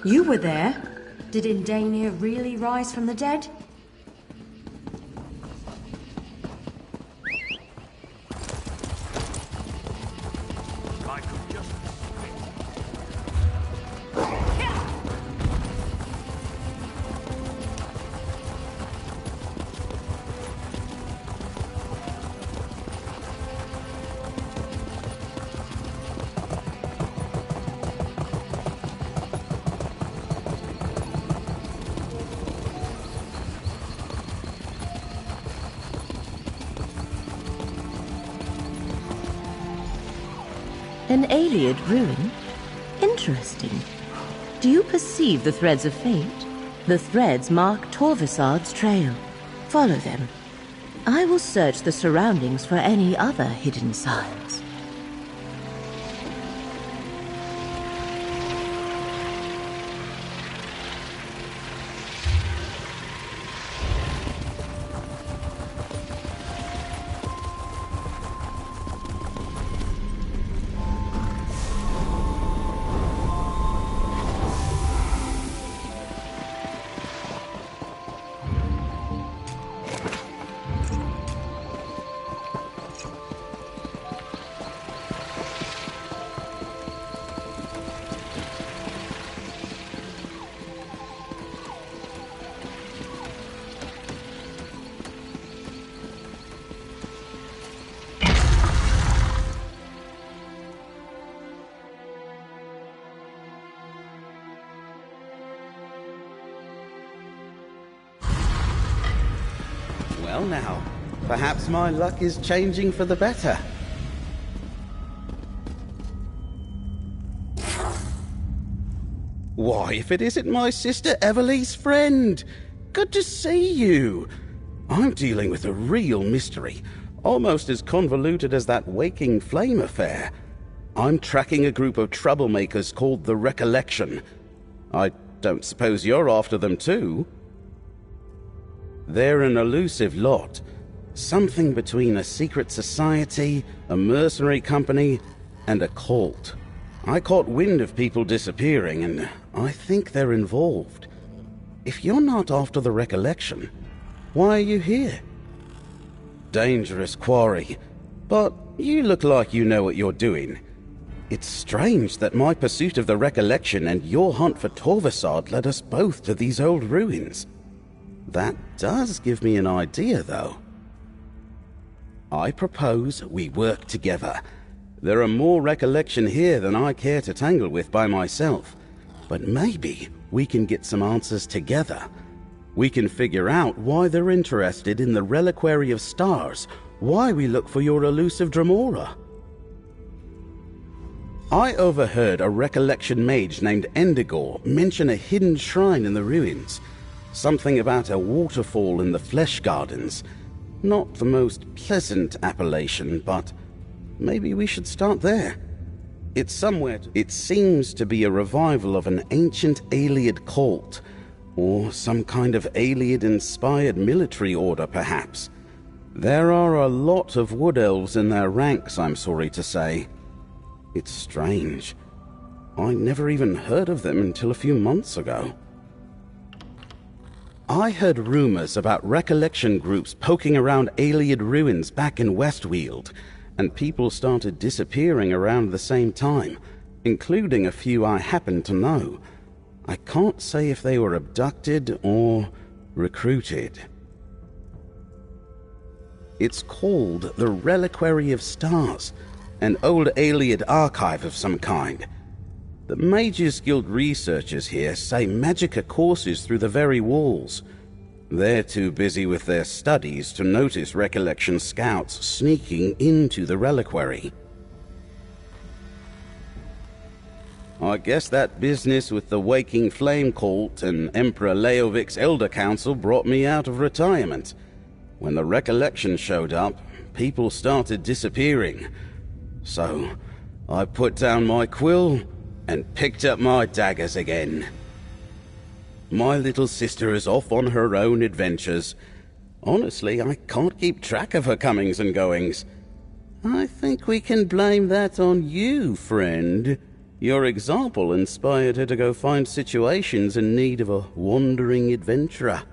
You were there. Did Indania really rise from the dead? An Ayleid ruin? Interesting. Do you perceive the threads of fate? The threads mark Torvasad's trail. Follow them. I will search the surroundings for any other hidden signs. Well now, perhaps my luck is changing for the better. Why, if it isn't my sister Everly's friend! Good to see you! I'm dealing with a real mystery, almost as convoluted as that Waking Flame affair. I'm tracking a group of troublemakers called the Recollection. I don't suppose you're after them too? They're an elusive lot. Something between a secret society, a mercenary company, and a cult. I caught wind of people disappearing, and I think they're involved. If you're not after the Recollection, why are you here? Dangerous quarry, but you look like you know what you're doing. It's strange that my pursuit of the Recollection and your hunt for Torvasad led us both to these old ruins. That does give me an idea, though. I propose we work together. There are more Recollection here than I care to tangle with by myself. But maybe we can get some answers together. We can figure out why they're interested in the Reliquary of Stars, why we look for your elusive Dremora. I overheard a Recollection mage named Endigor mention a hidden shrine in the ruins. Something about a waterfall in the Flesh Gardens. Not the most pleasant appellation, but maybe we should start there. It's somewhere. It seems to be a revival of an ancient Ayleid cult, or some kind of Ayleid-inspired military order, perhaps. There are a lot of wood elves in their ranks, I'm sorry to say. It's strange. I never even heard of them until a few months ago. I heard rumors about Recollection groups poking around Ayleid ruins back in Westweald, and people started disappearing around the same time, including a few I happen to know. I can't say if they were abducted or recruited. It's called the Reliquary of Stars, an old Ayleid archive of some kind. The Mages Guild researchers here say Magicka courses through the very walls. They're too busy with their studies to notice Recollection scouts sneaking into the reliquary. I guess that business with the Waking Flame cult and Emperor Leovic's Elder Council brought me out of retirement. When the Recollection showed up, people started disappearing. So, I put down my quill and picked up my daggers again. My little sister is off on her own adventures. Honestly, I can't keep track of her comings and goings. I think we can blame that on you, friend. Your example inspired her to go find situations in need of a wandering adventurer.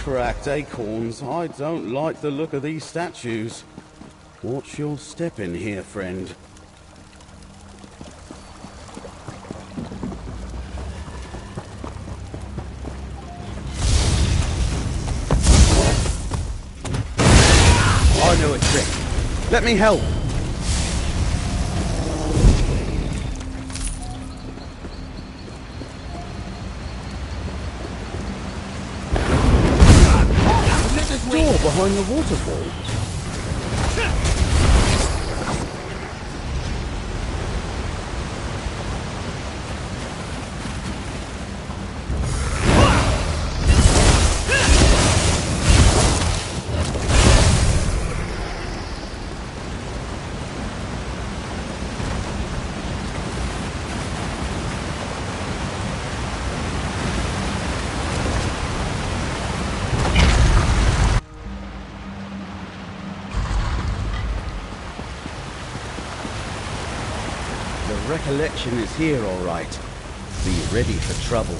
Cracked acorns. I don't like the look of these statues. Watch your step in here, friend. I know a trick. Let me help. Door behind the waterfall. The recollection is here, all right. Be ready for trouble.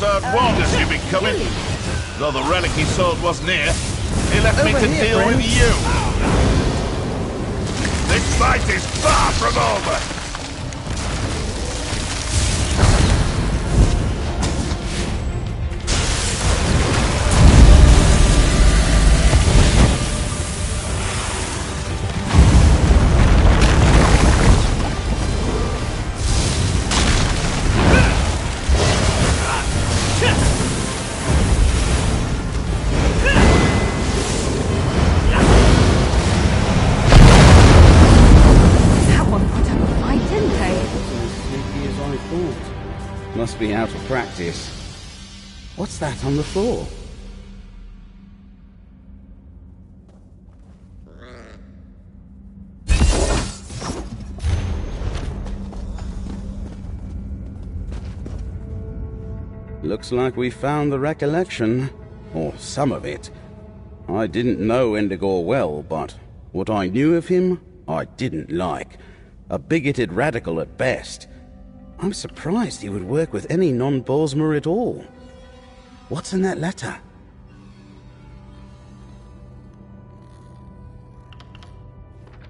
Torvarsard warned us you'd be coming. Though the relic he sold wasn't here, he left me to deal with you. This fight is far from over. Must be out of practice. What's that on the floor? Looks like we found the recollection, or some of it. I didn't know Endigor well, but what I knew of him, I didn't like. A bigoted radical at best. I'm surprised he would work with any non-Bosmer at all. What's in that letter?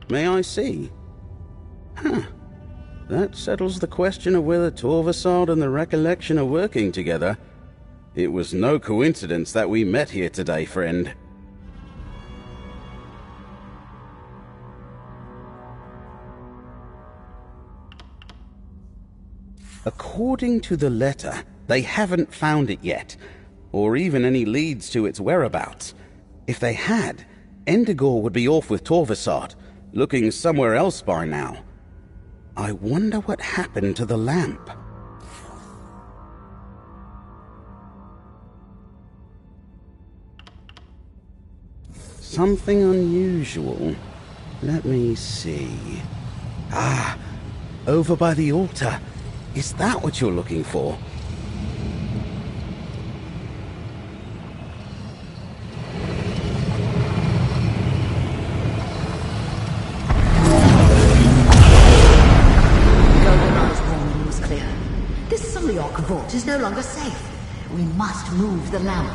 May I see? Huh. That settles the question of whether Torvarsard and the Recollection are working together. It was no coincidence that we met here today, friend. According to the letter, they haven't found it yet, or even any leads to its whereabouts. If they had, Endigor would be off with Torvarsard, looking somewhere else by now. I wonder what happened to the lamp. Something unusual. Let me see. Ah, over by the altar. Is that what you're looking for? Goldeney's warning was clear. This Suliok vault is no longer safe. We must move the lamp.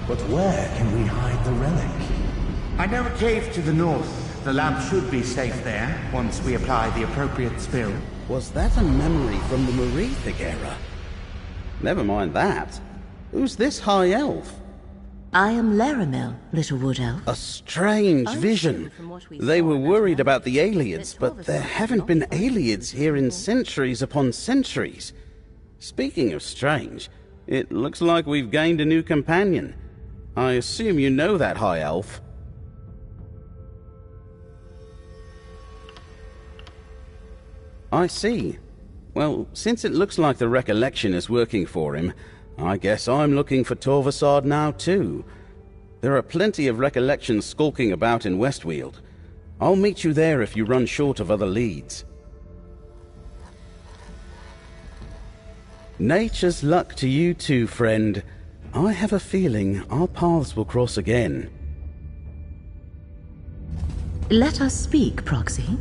But where can we hide the relic? I know a cave to the north. The lamp should be safe there, once we apply the appropriate spell. Was that a memory from the Marithic era? Never mind that. Who's this high elf? I am Laramel, little wood elf. A strange vision. They were worried about the Ayleids, but there haven't been Ayleids here in centuries upon centuries. Speaking of strange, it looks like we've gained a new companion. I assume you know that high elf. I see. Well, since it looks like the Recollection is working for him, I guess I'm looking for Torvarsard now too. There are plenty of Recollections skulking about in Westweald. I'll meet you there if you run short of other leads. Nature's luck to you too, friend. I have a feeling our paths will cross again. Let us speak, Proxy.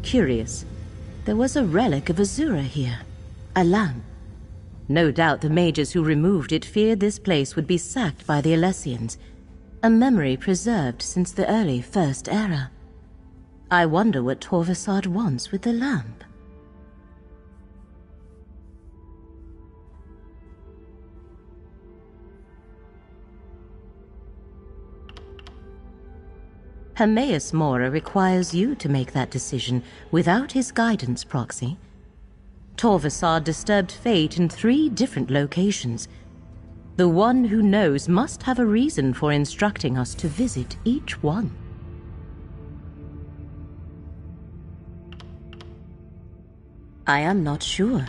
Curious. There was a relic of Azura here. A lamp. No doubt the mages who removed it feared this place would be sacked by the Alessians. A memory preserved since the early First Era. I wonder what Torvarsard wants with the lamp. Hermaeus Mora requires you to make that decision without his guidance, Proxy. Torvarsard disturbed fate in 3 different locations. The one who knows must have a reason for instructing us to visit each one. I am not sure.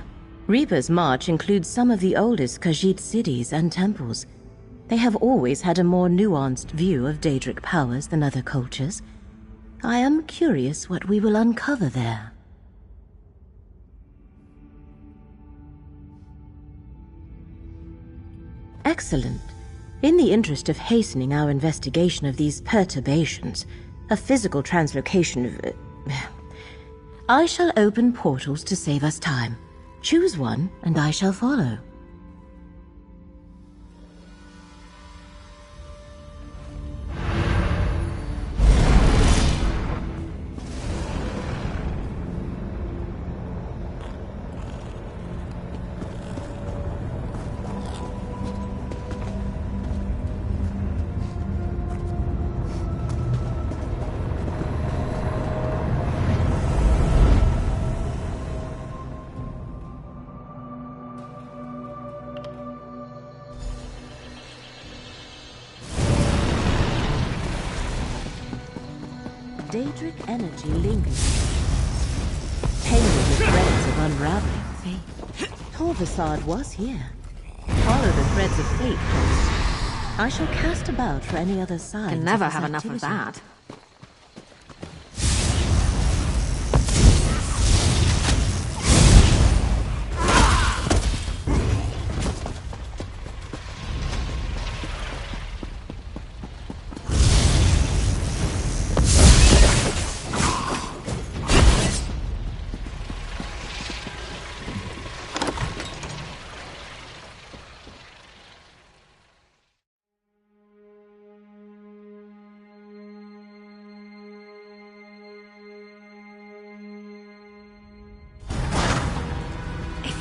Reaper's March includes some of the oldest Khajiit cities and temples. They have always had a more nuanced view of Daedric powers than other cultures. I am curious what we will uncover there. Excellent. In the interest of hastening our investigation of these perturbations, a physical translocation of... I shall open portals to save us time. Choose one, and I shall follow. Daedric energy lingers, tangled with threads of unraveling fate. Torvasard was here. Follow the threads of fate, Ghost. I shall cast about for any other signs. Can never of have this enough of activity. that.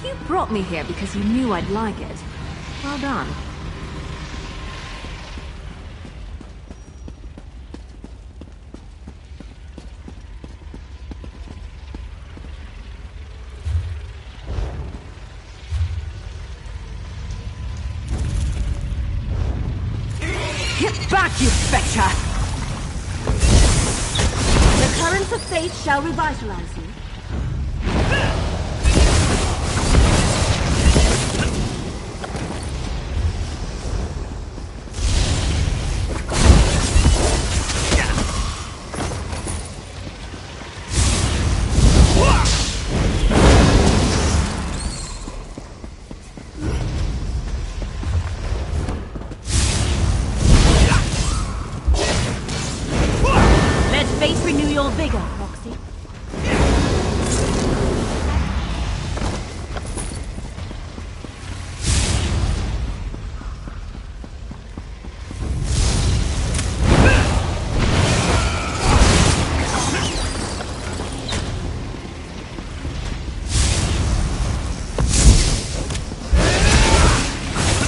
You brought me here because you knew I'd like it. Well done. Get back, you spectre! The currents of fate shall revitalize you. Vigor, Roxy.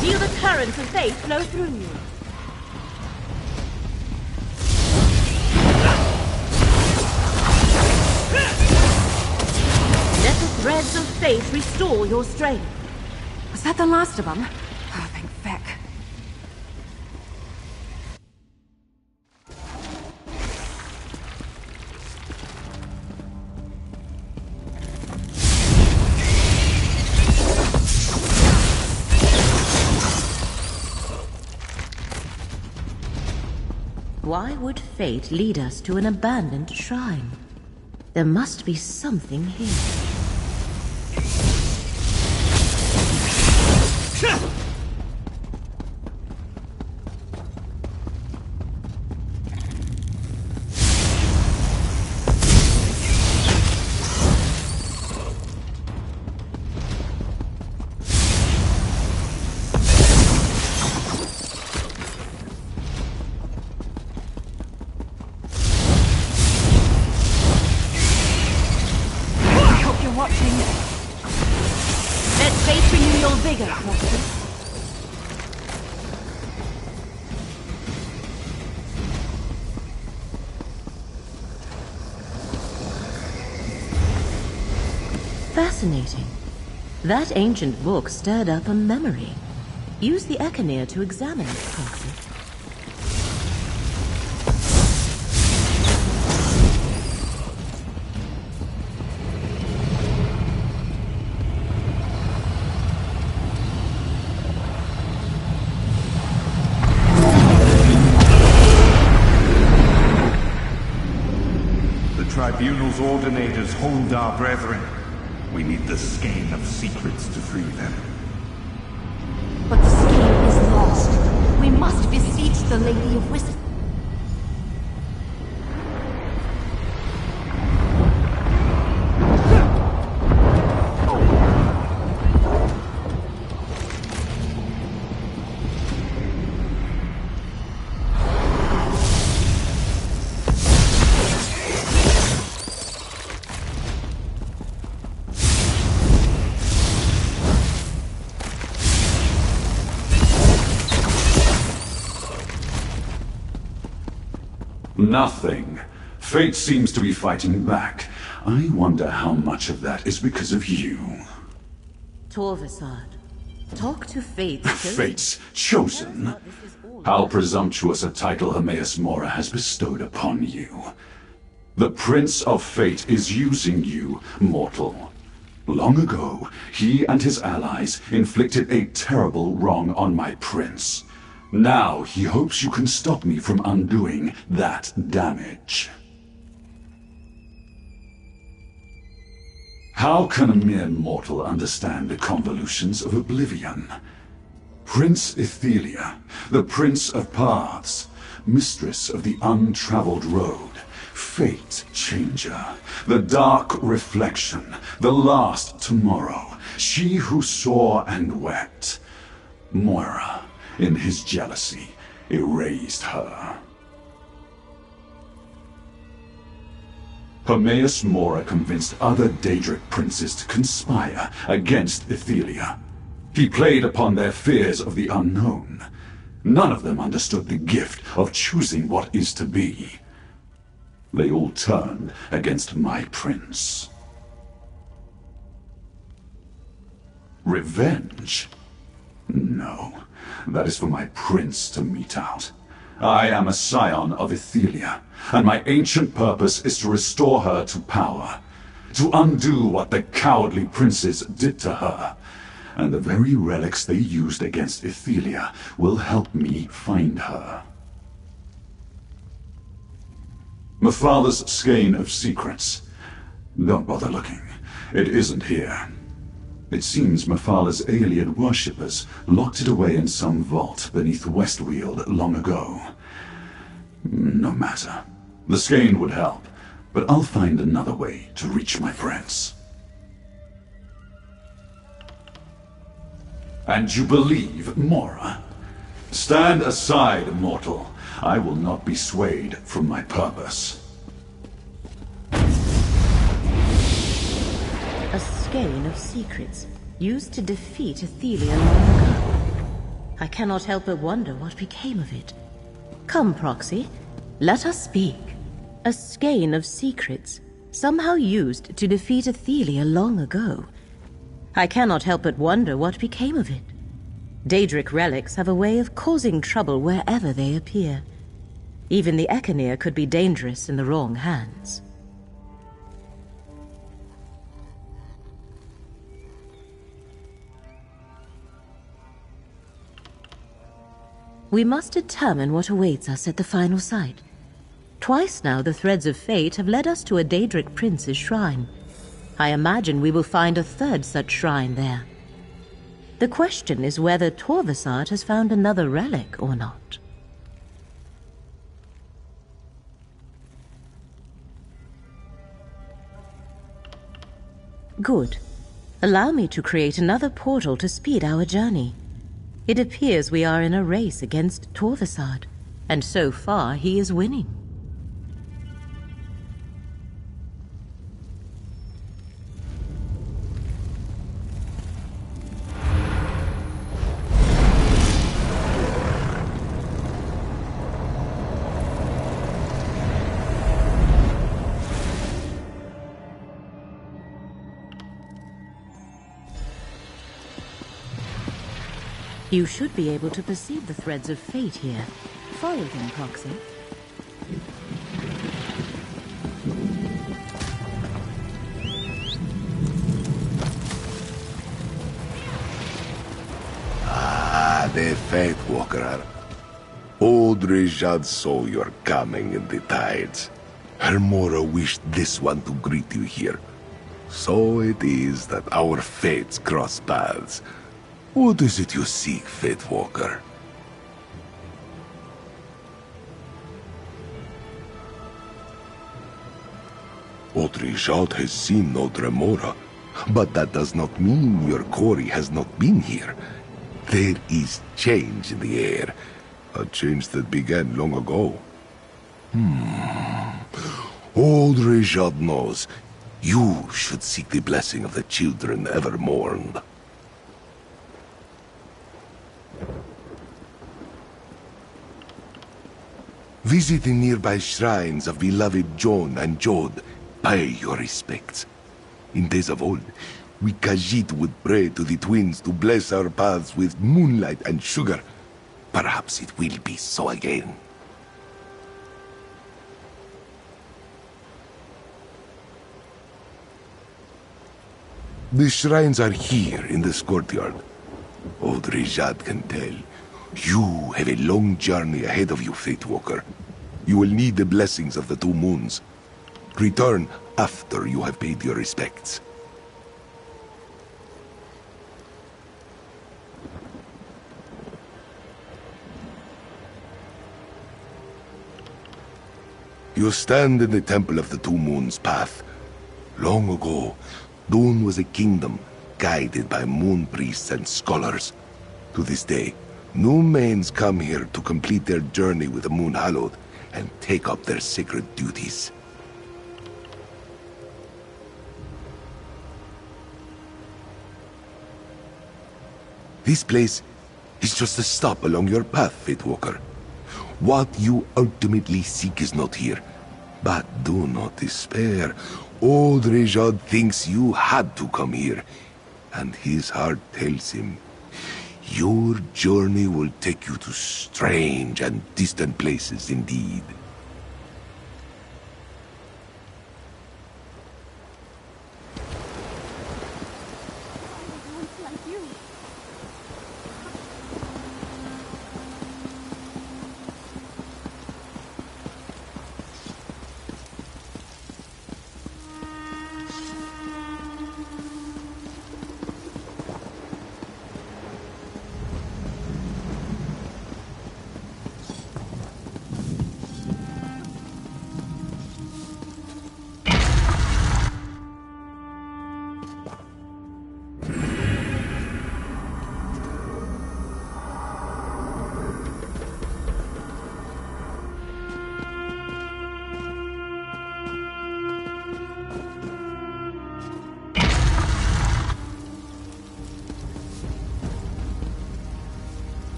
Feel the currents of fate flow through you. Threads of fate restore your strength. Was that the last of them? Oh, thank feck. Why would fate lead us to an abandoned shrine? There must be something here. Watching. Let fate renew your vigor, Roxy. Fascinating. That ancient book stirred up a memory. Use the Echinir to examine it, Roxy. Tribunal's ordinators hold our brethren. We need the skein of secrets to free them. But the skein is lost. We must beseech the Lady of Wisdom. Nothing. Fate seems to be fighting back. I wonder how much of that is because of you. Torvasad, talk to Fate. Fate's chosen? How presumptuous a title Hermaeus Mora has bestowed upon you. The Prince of Fate is using you, mortal. Long ago, he and his allies inflicted a terrible wrong on my prince. Now he hopes you can stop me from undoing that damage. How can a mere mortal understand the convolutions of oblivion? Prince Ithelia, the Prince of Paths, Mistress of the Untraveled Road, Fate Changer, the Dark Reflection, the Last Tomorrow, she who saw and wept. Moira, in his jealousy, erased her. Hermaeus Mora convinced other Daedric princes to conspire against Ithelia. He played upon their fears of the unknown. None of them understood the gift of choosing what is to be. They all turned against my prince. Revenge? No, that is for my prince to mete out. I am a scion of Ithelia, and my ancient purpose is to restore her to power, to undo what the cowardly princes did to her. And the very relics they used against Ithelia will help me find her. My father's skein of secrets. Don't bother looking. It isn't here. It seems Mephala Ayleid worshippers locked it away in some vault beneath Westweald long ago. No matter. The skein would help, but I'll find another way to reach my prince. And you believe Mora? Stand aside, mortal. I will not be swayed from my purpose. A skein of secrets, used to defeat Ithelia long ago. I cannot help but wonder what became of it. Come, Proxy, let us speak. A skein of secrets, somehow used to defeat Ithelia long ago. I cannot help but wonder what became of it. Daedric relics have a way of causing trouble wherever they appear. Even the Echenir could be dangerous in the wrong hands. We must determine what awaits us at the final site. Twice now the threads of fate have led us to a Daedric prince's shrine. I imagine we will find a third such shrine there. The question is whether Torvasad has found another relic or not. Good. Allow me to create another portal to speed our journey. It appears we are in a race against Torvasad, and so far he is winning. You should be able to perceive the threads of fate here. Follow them, Proxy. Ah, the Fate Walker. Old Rejad saw your coming in the tides. Hermora wished this one to greet you here. So it is that our fates cross paths. What is it you seek, Fate Walker? Otrejad has seen no Dremora, but that does not mean your Cory has not been here. There is change in the air, a change that began long ago. Old Rejad knows you should seek the blessing of the children ever mourned. Visit the nearby shrines of beloved John and Jod. Pay your respects. In days of old, we Khajiit would pray to the twins to bless our paths with moonlight and sugar. Perhaps it will be so again. The shrines are here in this courtyard. Old Rijad can tell. You have a long journey ahead of you, Fatewalker. You will need the blessings of the two moons. Return after you have paid your respects. You stand in the Temple of the Two Moons path. Long ago, Dune was a kingdom guided by moon priests and scholars. To this day, new mains come here to complete their journey with the moon hallowed and take up their sacred duties. This place is just a stop along your path, Fatewalker. What you ultimately seek is not here. But do not despair. Old Rejad thinks you had to come here, and his heart tells him your journey will take you to strange and distant places indeed.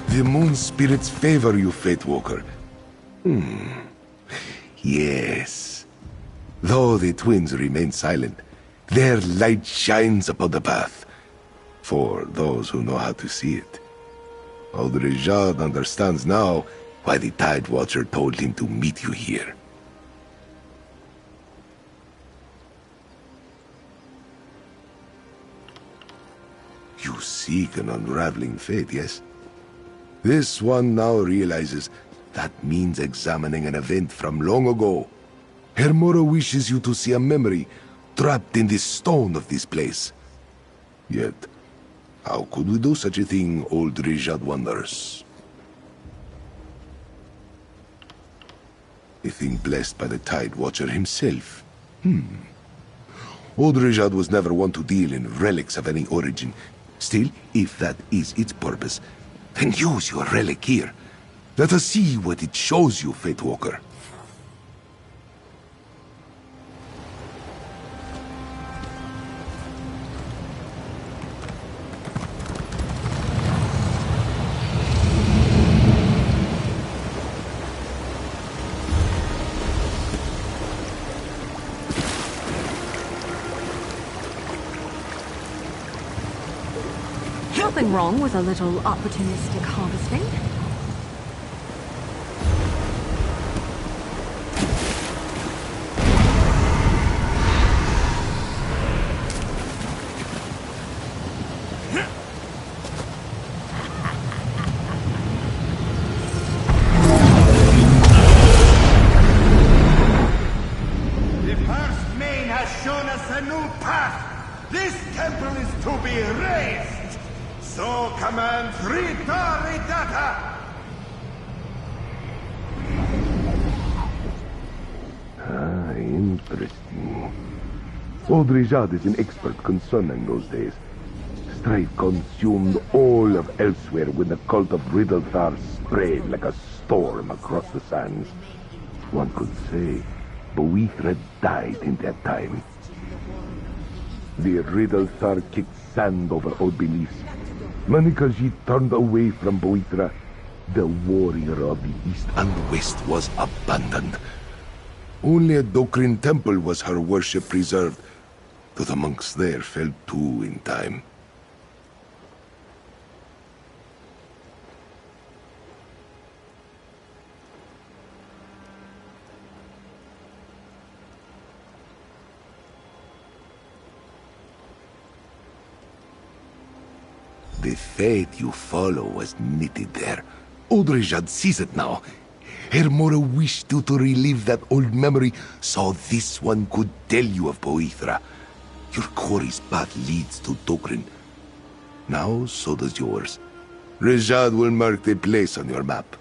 The moon spirits favor you, Fatewalker. Yes. Though the twins remain silent, their light shines upon the path, for those who know how to see it. Old Rijad understands now why the Tide Watcher told him to meet you here. You seek an unraveling fate, yes? This one now realizes that means examining an event from long ago. Hermora wishes you to see a memory trapped in the stone of this place. Yet, how could we do such a thing, old Rijad wonders? A thing blessed by the Tide Watcher himself. Old Rijad was never one to deal in relics of any origin. Still, if that is its purpose, then use your relic here. Let us see what it shows you, Fatewalker. Nothing wrong with a little opportunistic harvesting. The first main has shown us a new path. This temple is to be raised. So command Ridata. Interesting. Old Rijad is an expert concerning those days. Strife consumed all of elsewhere when the cult of Riddlethar spread like a storm across the sands. One could say Boethra died in that time. The Riddlethar kicked sand over old beliefs. Manikaji turned away from Boethra. The warrior of the east and west was abandoned. Only a Dokrin temple was her worship preserved, though the monks there fell too in time. The faith you follow was knitted there. Odrejad sees it now. Hermora wished you to relive that old memory, so this one could tell you of Boethra. Your quarry's path leads to Dokrin. Now, so does yours. Rejad will mark the place on your map.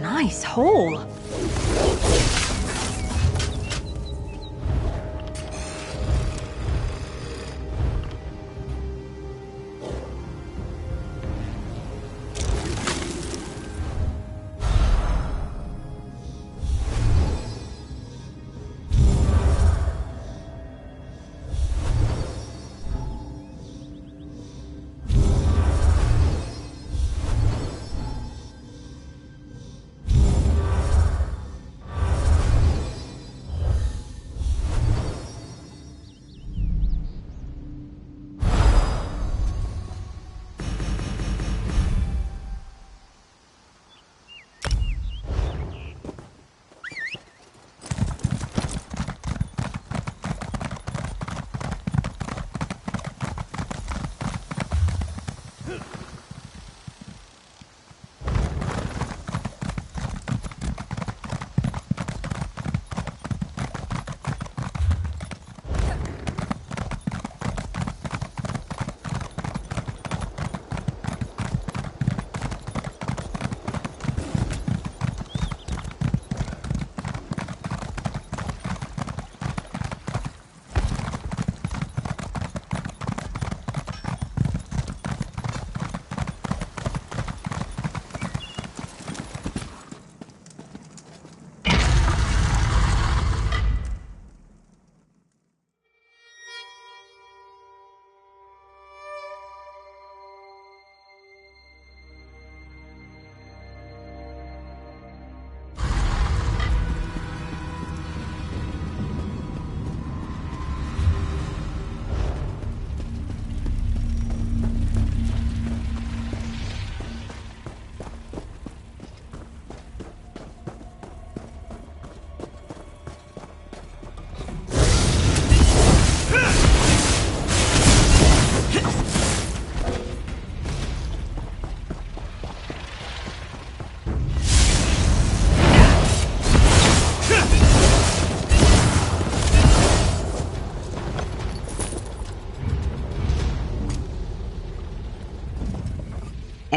Nice hole.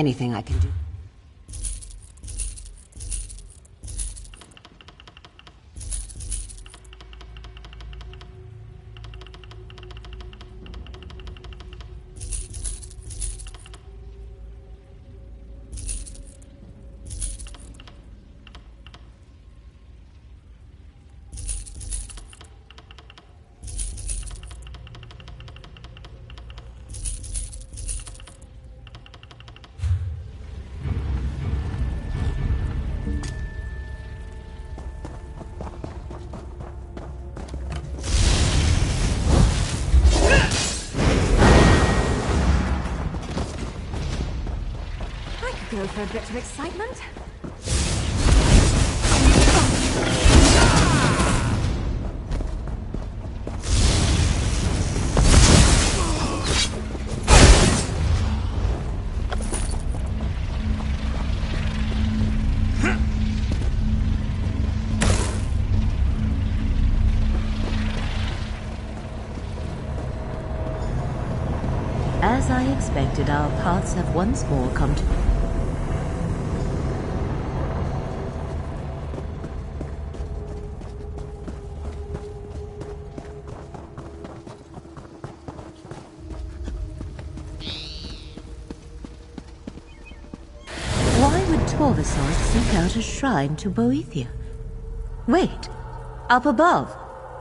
Anything I can do? Go for a bit of excitement. As I expected, our paths have once more come to... Torvasod seek out a shrine to Boethia. Wait! Up above!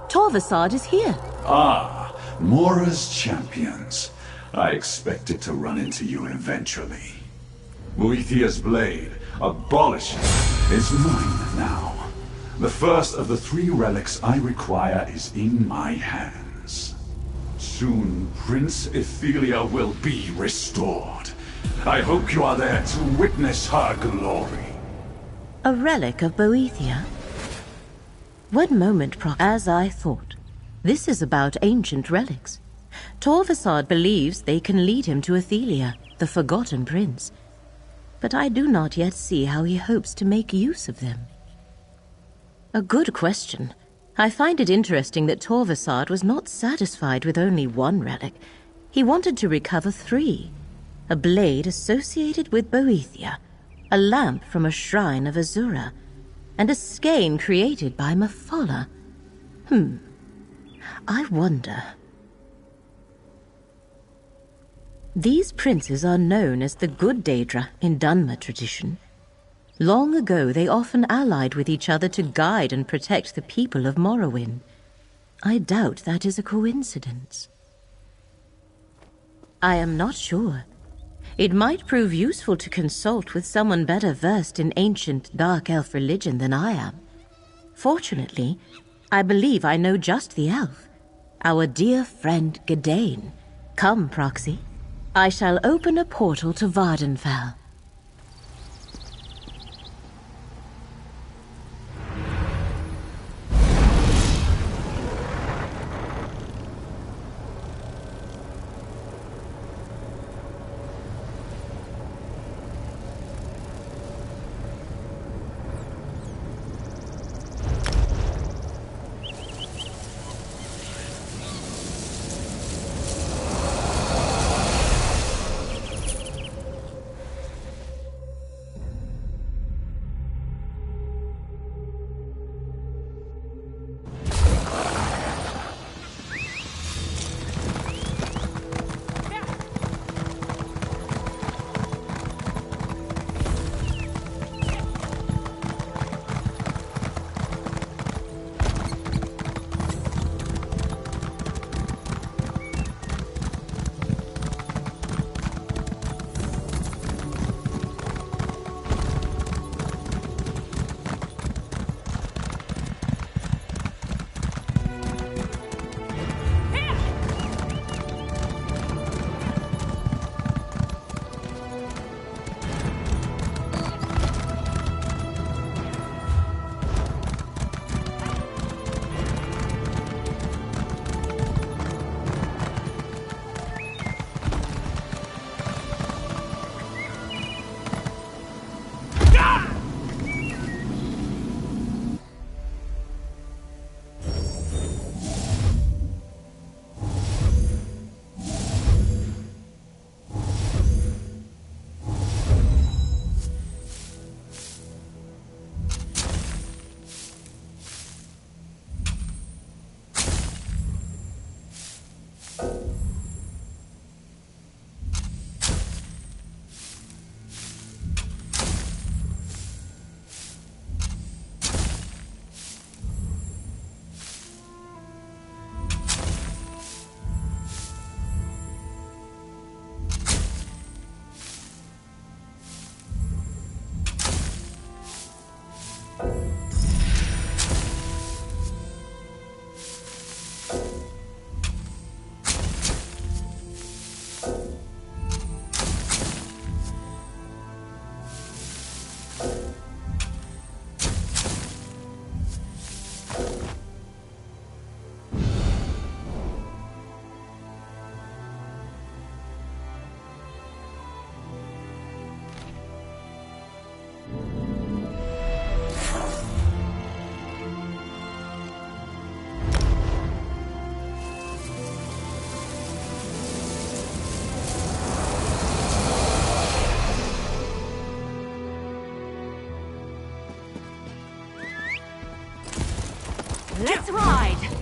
Torvasod is here! Ah, Mora's champions. I expected to run into you eventually. Boethia's blade, abolished, is mine now. The first of the 3 relics I require is in my hands. Soon, Prince Ethelia will be restored. I hope you are there to witness her glory. A relic of Boethia? One moment, as I thought. This is about ancient relics. Torvasod believes they can lead him to Ethelia, the Forgotten Prince. But I do not yet see how he hopes to make use of them. A good question. I find it interesting that Torvasod was not satisfied with only 1 relic. He wanted to recover 3. A blade associated with Boethia, a lamp from a shrine of Azura, and a skein created by Mephala. I wonder... These princes are known as the Good Daedra in Dunmer tradition. Long ago, they often allied with each other to guide and protect the people of Morrowind. I doubt that is a coincidence. I am not sure. It might prove useful to consult with someone better versed in ancient dark elf religion than I am. Fortunately, I believe I know just the elf, our dear friend Gadain. Come, Proxy. I shall open a portal to Vardenfell. Let's ride!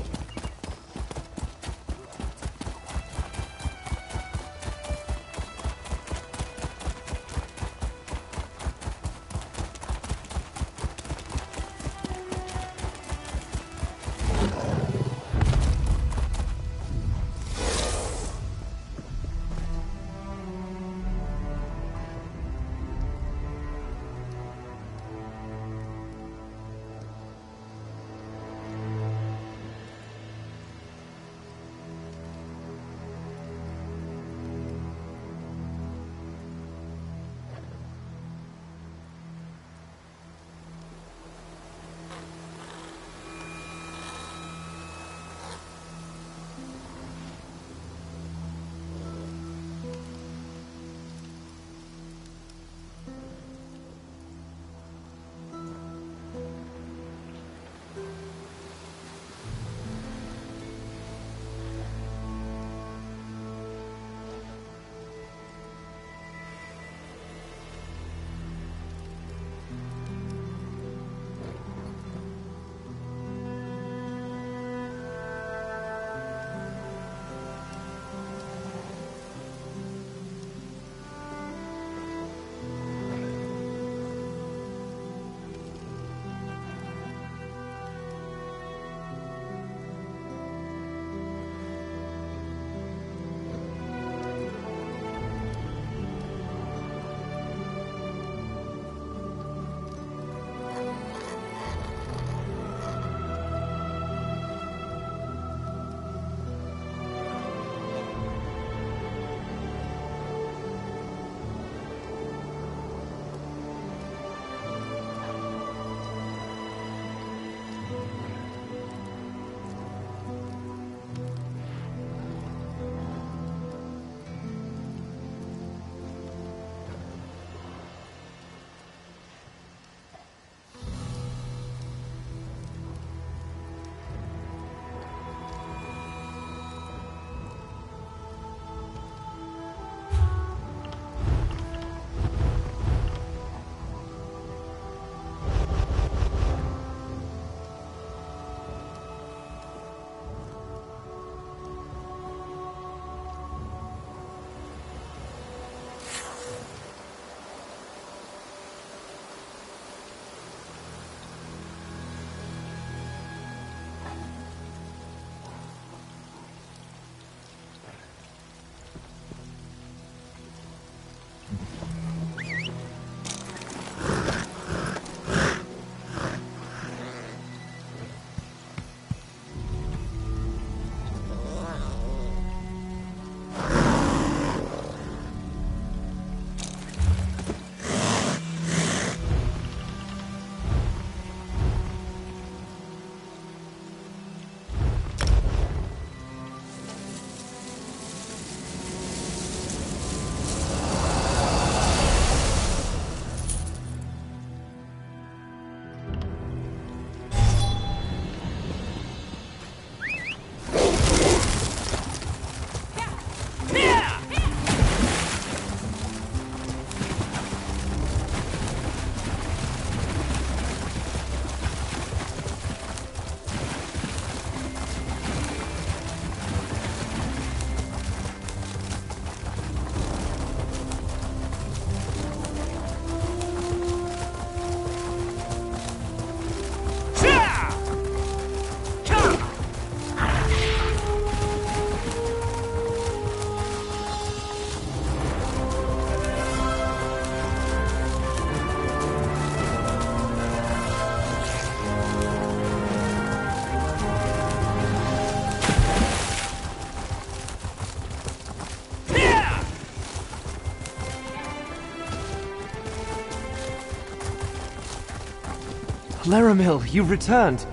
Laramil, you've returned.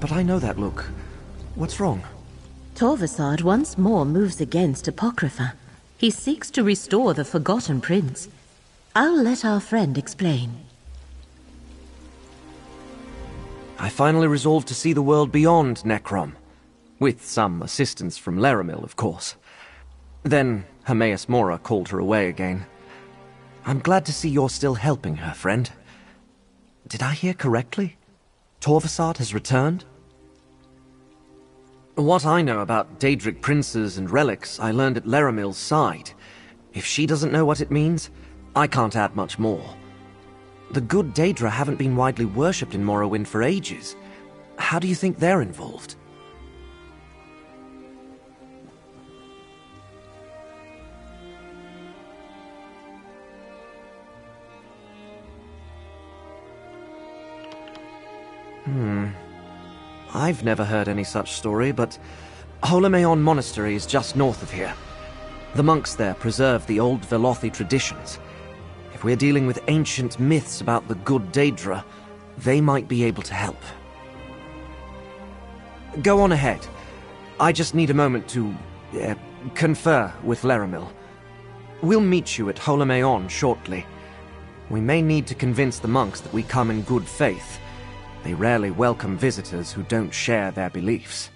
But I know that look. What's wrong? Torvasard once more moves against Apocrypha. He seeks to restore the Forgotten Prince. I'll let our friend explain. I finally resolved to see the world beyond Necrom. With some assistance from Laramil, of course. Then Hermaeus Mora called her away again. I'm glad to see you're still helping her, friend. Did I hear correctly? Torvasard has returned? What I know about Daedric princes and relics, I learned at Laramil's side. If she doesn't know what it means, I can't add much more. The good Daedra haven't been widely worshipped in Morrowind for ages. How do you think they're involved? I've never heard any such story, but Holomeon Monastery is just north of here. The monks there preserve the old Velothi traditions. If we're dealing with ancient myths about the good Daedra, they might be able to help. Go on ahead. I just need a moment to confer with Laramil. We'll meet you at Holomeon shortly. We may need to convince the monks that we come in good faith. They rarely welcome visitors who don't share their beliefs.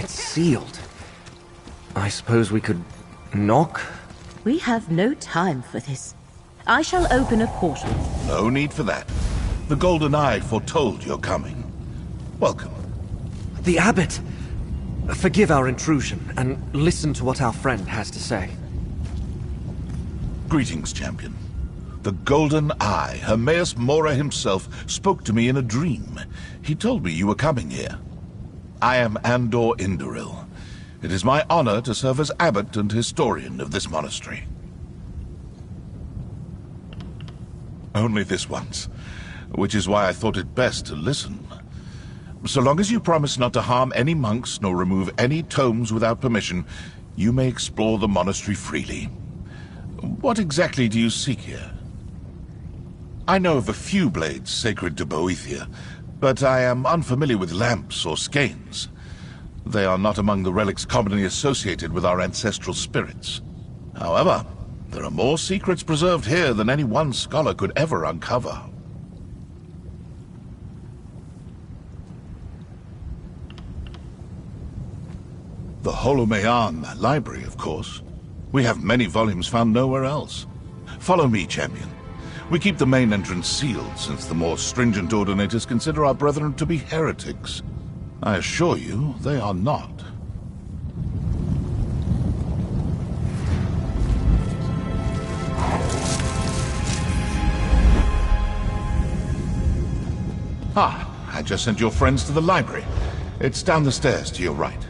It's sealed. I suppose we could knock? We have no time for this. I shall open a portal. No need for that. The Golden Eye foretold your coming. Welcome. The Abbot! Forgive our intrusion, and listen to what our friend has to say. Greetings, champion. The Golden Eye, Hermaeus Mora himself, spoke to me in a dream. He told me you were coming here. I am Andor Indoril. It is my honor to serve as abbot and historian of this monastery. Only this once, which is why I thought it best to listen. So long as you promise not to harm any monks nor remove any tomes without permission, you may explore the monastery freely. What exactly do you seek here? I know of a few blades sacred to Boethia, but I am unfamiliar with lamps or skeins. They are not among the relics commonly associated with our ancestral spirits. However, there are more secrets preserved here than any one scholar could ever uncover. The Holomeon Library, of course. We have many volumes found nowhere else. Follow me, champion. We keep the main entrance sealed, since the more stringent ordinators consider our brethren to be heretics. I assure you, they are not. I just sent your friends to the library. It's down the stairs to your right.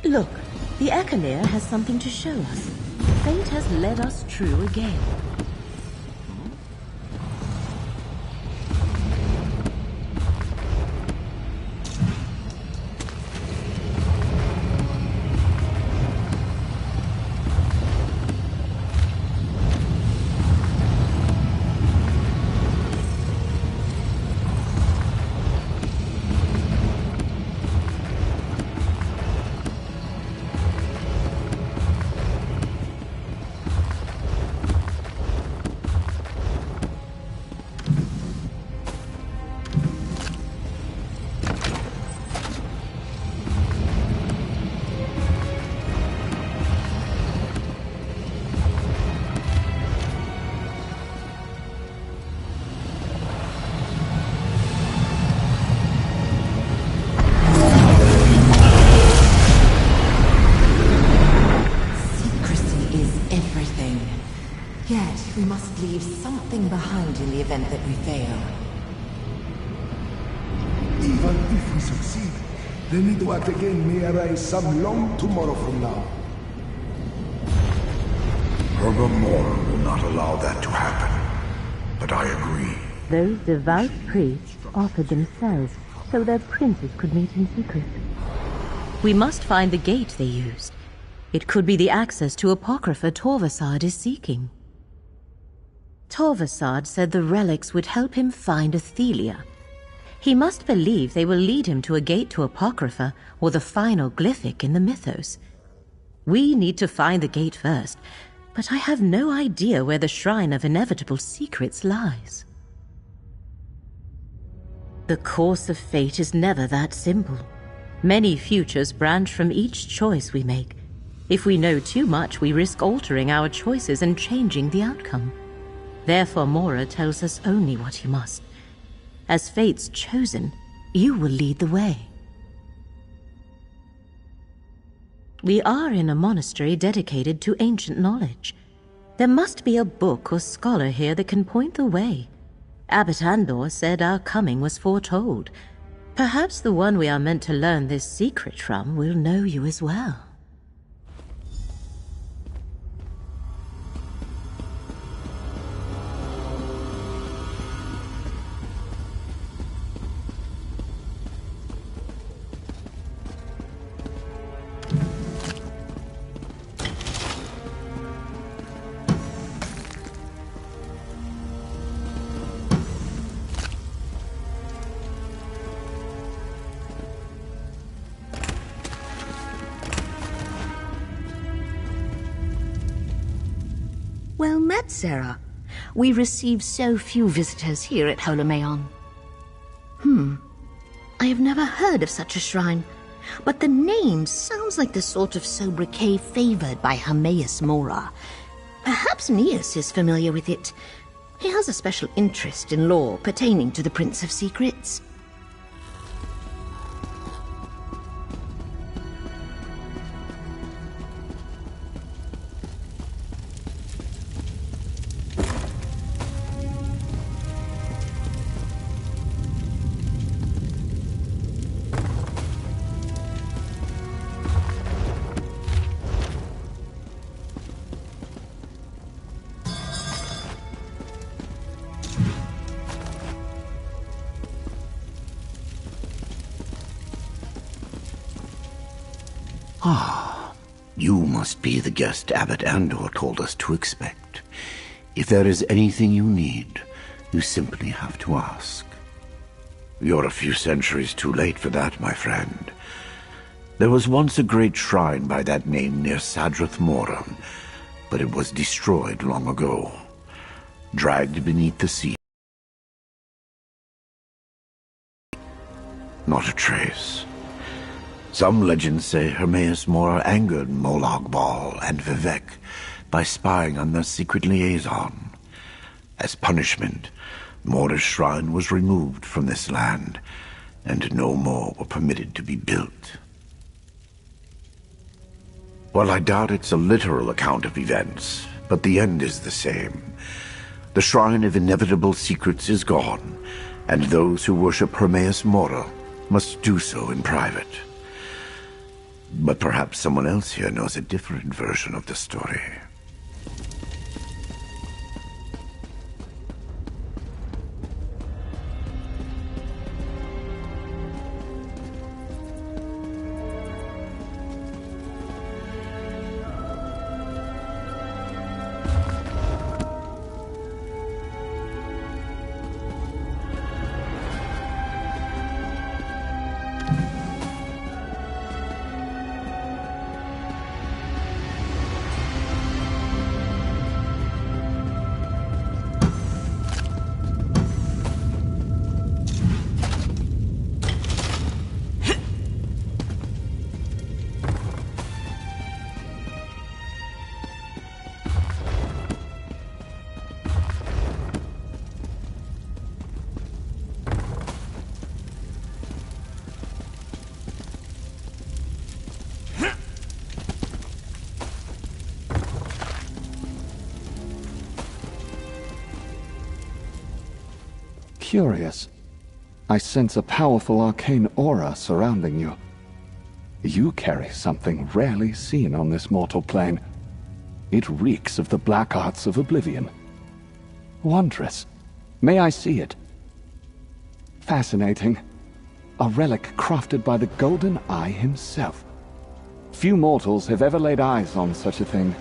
Look, the Eccaneer has something to show us. Fate has led us true again. We must leave something behind in the event that we fail. Even if we succeed, They need to act again near some long tomorrow from now. Mora will not allow that to happen. But I agree. Those devout priests offered themselves so their princes could meet in secret. We must find the gate they used. It could be the access to Apocrypha Torvasad is seeking. Torvasad said the relics would help him find Athelia. He must believe they will lead him to a gate to Apocrypha or the final glyphic in the mythos. We need to find the gate first, but I have no idea where the Shrine of Inevitable Secrets lies. The course of fate is never that simple. Many futures branch from each choice we make. If we know too much, we risk altering our choices and changing the outcome. Therefore, Mora tells us only what you must. As fate's chosen, you will lead the way. We are in a monastery dedicated to ancient knowledge. There must be a book or scholar here that can point the way. Abbot Andor said our coming was foretold. Perhaps the one we are meant to learn this secret from will know you as well. Well met, Sarah. We receive so few visitors here at Holomeon. I have never heard of such a shrine, but the name sounds like the sort of sobriquet favored by Hermaeus Mora. Perhaps Neas is familiar with it. He has a special interest in lore pertaining to the Prince of Secrets. You must be the guest Abbot Andor told us to expect. If there is anything you need, you simply have to ask. You're a few centuries too late for that, my friend. There was once a great shrine by that name near Sadrith Moram, but it was destroyed long ago, dragged beneath the sea. Not a trace. Some legends say Hermaeus Mora angered Molag Bal and Vivek by spying on their secret liaison. As punishment, Mora's shrine was removed from this land, and no more were permitted to be built. Well, I doubt it's a literal account of events, but the end is the same. The Shrine of Inevitable Secrets is gone, and those who worship Hermaeus Mora must do so in private. But perhaps someone else here knows a different version of the story. Curious. I sense a powerful arcane aura surrounding you. You carry something rarely seen on this mortal plane. It reeks of the black arts of oblivion. Wondrous. May I see it? Fascinating. A relic crafted by the Golden Eye himself. Few mortals have ever laid eyes on such a thing.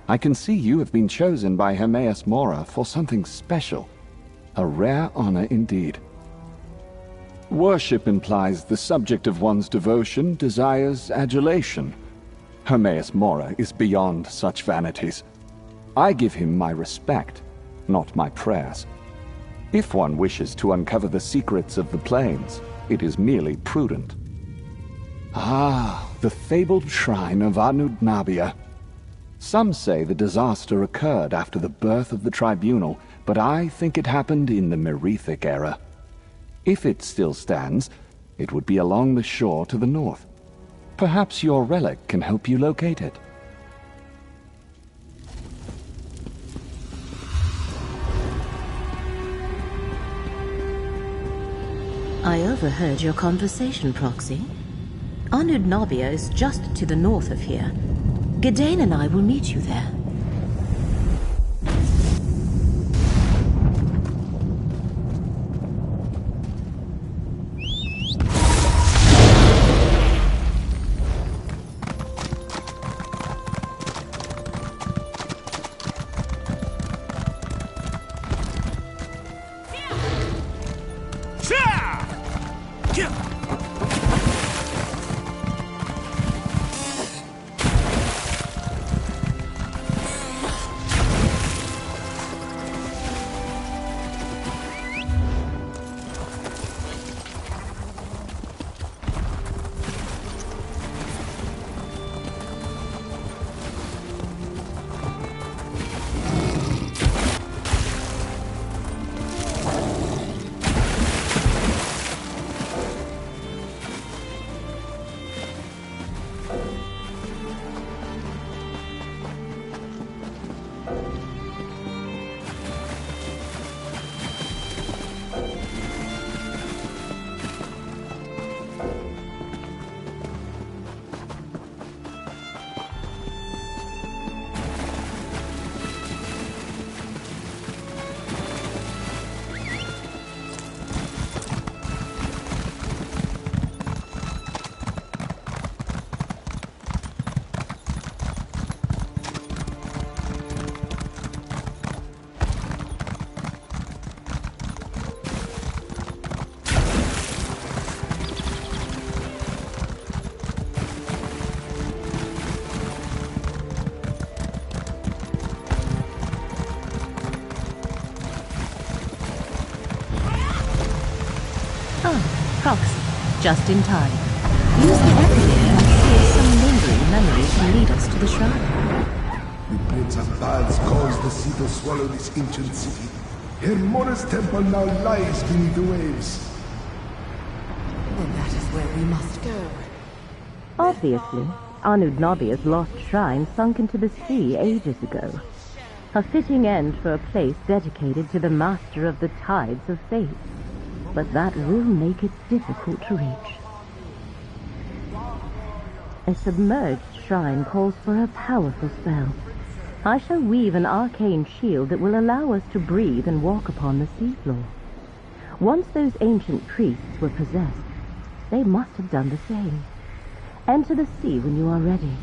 I can see you have been chosen by Hermaeus Mora for something special. A rare honor indeed. Worship implies the subject of one's devotion desires adulation. Hermaeus Mora is beyond such vanities. I give him my respect, not my prayers. If one wishes to uncover the secrets of the plains, it is merely prudent. Ah, the fabled shrine of Anud Nabia. Some say the disaster occurred after the birth of the tribunal, but I think it happened in the Merethic era. If it still stands, it would be along the shore to the north. Perhaps your relic can help you locate it. I overheard your conversation, Proxy. Anud Nabia is just to the north of here. Gidane and I will meet you there. Proxy, just in time. Use the epic and save some lingering memories to lead us to the shrine. The Prince of Baths caused the sea to swallow this ancient city. Hermora's temple now lies beneath the waves. Then that is where we must go. Obviously, Anud Nabia's lost shrine sunk into the sea ages ago. A fitting end for a place dedicated to the master of the tides of fate. But that will make it difficult to reach. A submerged shrine calls for a powerful spell. I shall weave an arcane shield that will allow us to breathe and walk upon the seafloor. Once those ancient priests were possessed, they must have done the same. Enter the sea when you are ready.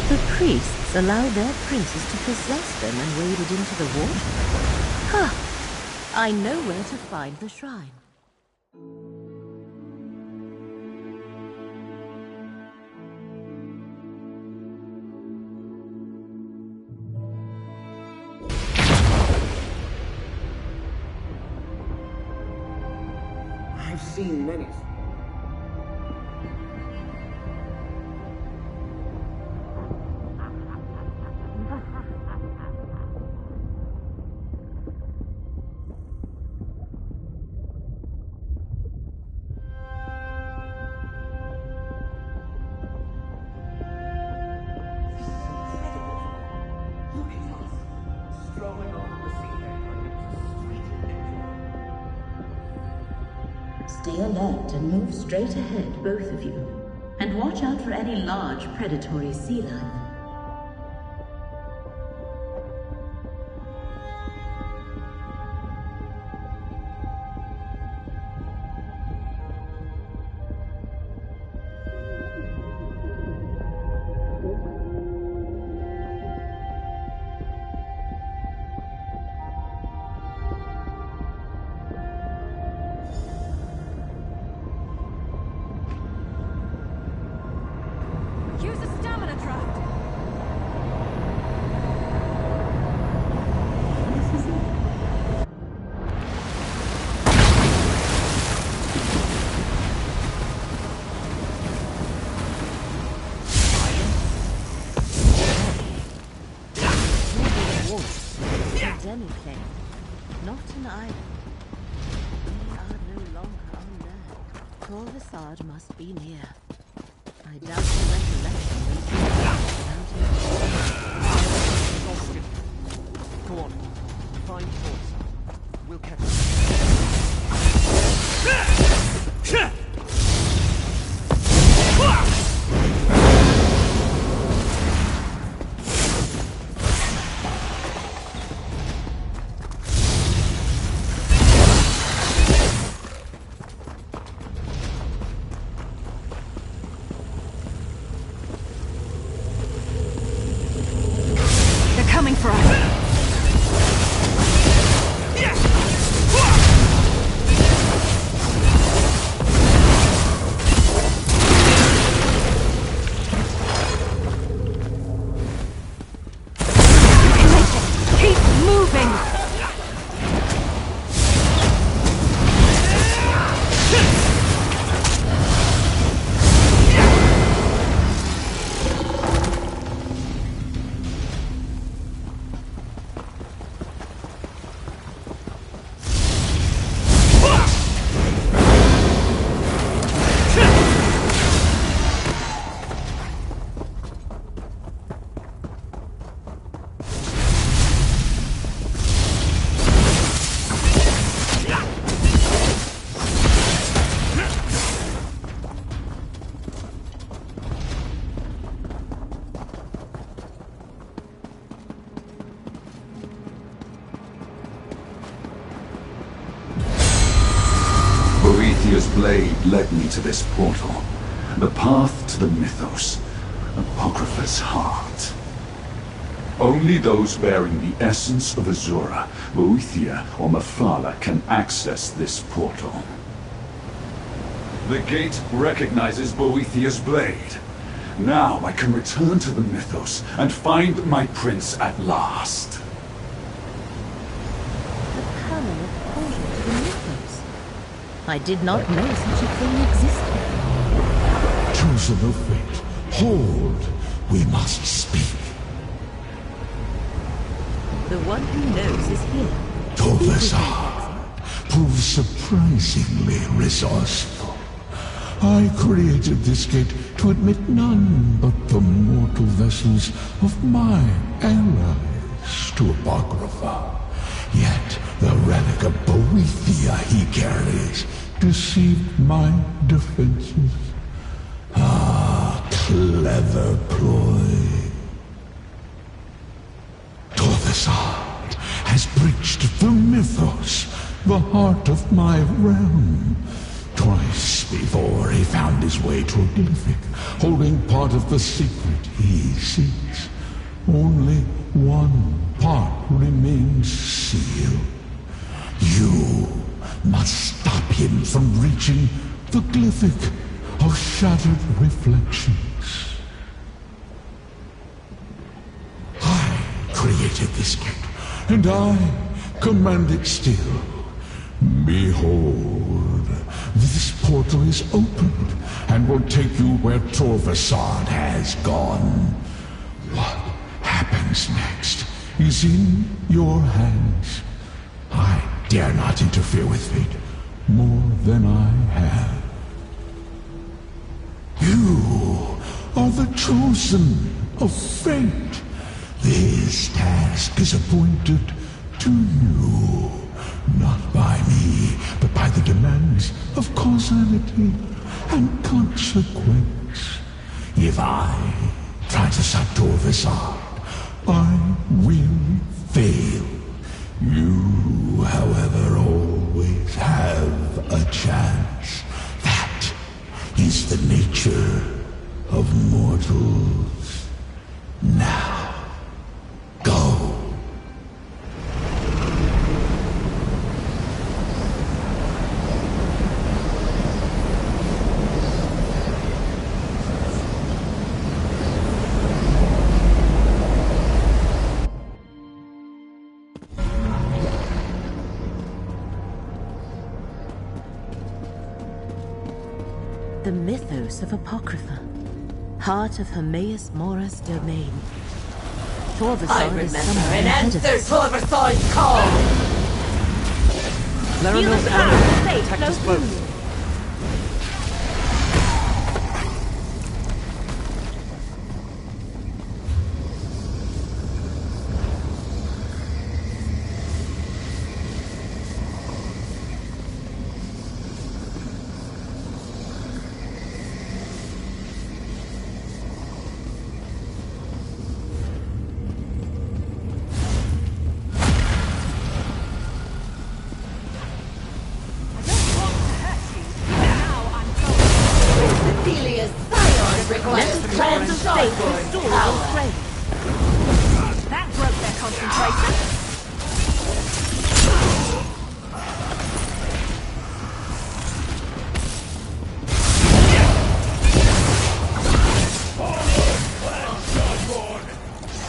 The priests allowed their princes to possess them and waded into the water. Ha! I know where to find the shrine. I've seen many. Stay alert and move straight ahead, both of you. And watch out for any large predatory sea life. Use a stamina draft. Anything, not an island. We are no longer on Earth. Corvusard must be near. I doubt the recollection will Go on. Find Force. We'll catch him. Coming for us. Keep moving. Boethiah's blade led me to this portal. The path to the Mythos. Apocrypha's heart. Only those bearing the essence of Azura, Boethiah or Mephala, can access this portal. The gate recognizes Boethiah's blade. Now I can return to the Mythos and find my prince at last. The permanent portal to the Mythos. I did not know such a thing existed. Chosen of fate, hold! We must speak. The one who knows is here. Torvasard proves surprisingly resourceful. I created this gate to admit none but the mortal vessels of my allies to Apocrypha. Yet the relic of Boethia he carries deceived my defenses. Ah, clever ploy. Torvasard has breached the Mythos, the heart of my realm. Twice before he found his way to a glyphic, holding part of the secret he seeks. Only one part remains sealed. You must stop him from reaching the glyphic of shattered reflections. I created this gate, and I command it still. Behold, this portal is opened and will take you where Torvasard has gone. What happens next is in your hands. I dare not interfere with fate more than I have. You are the chosen of fate. This task is appointed to you. Not by me, but by the demands of causality and consequence. If I try to subdue this art, I will fail. You, however, always have a chance. That is the nature of mortals. Now, go. The mythos of Apocrypha. Heart of Hermaeus Mora's domain. I remember an answer to Torvasor's call! Laramil's arrow protect us both. Celia's scion requires transport power! That broke their concentration.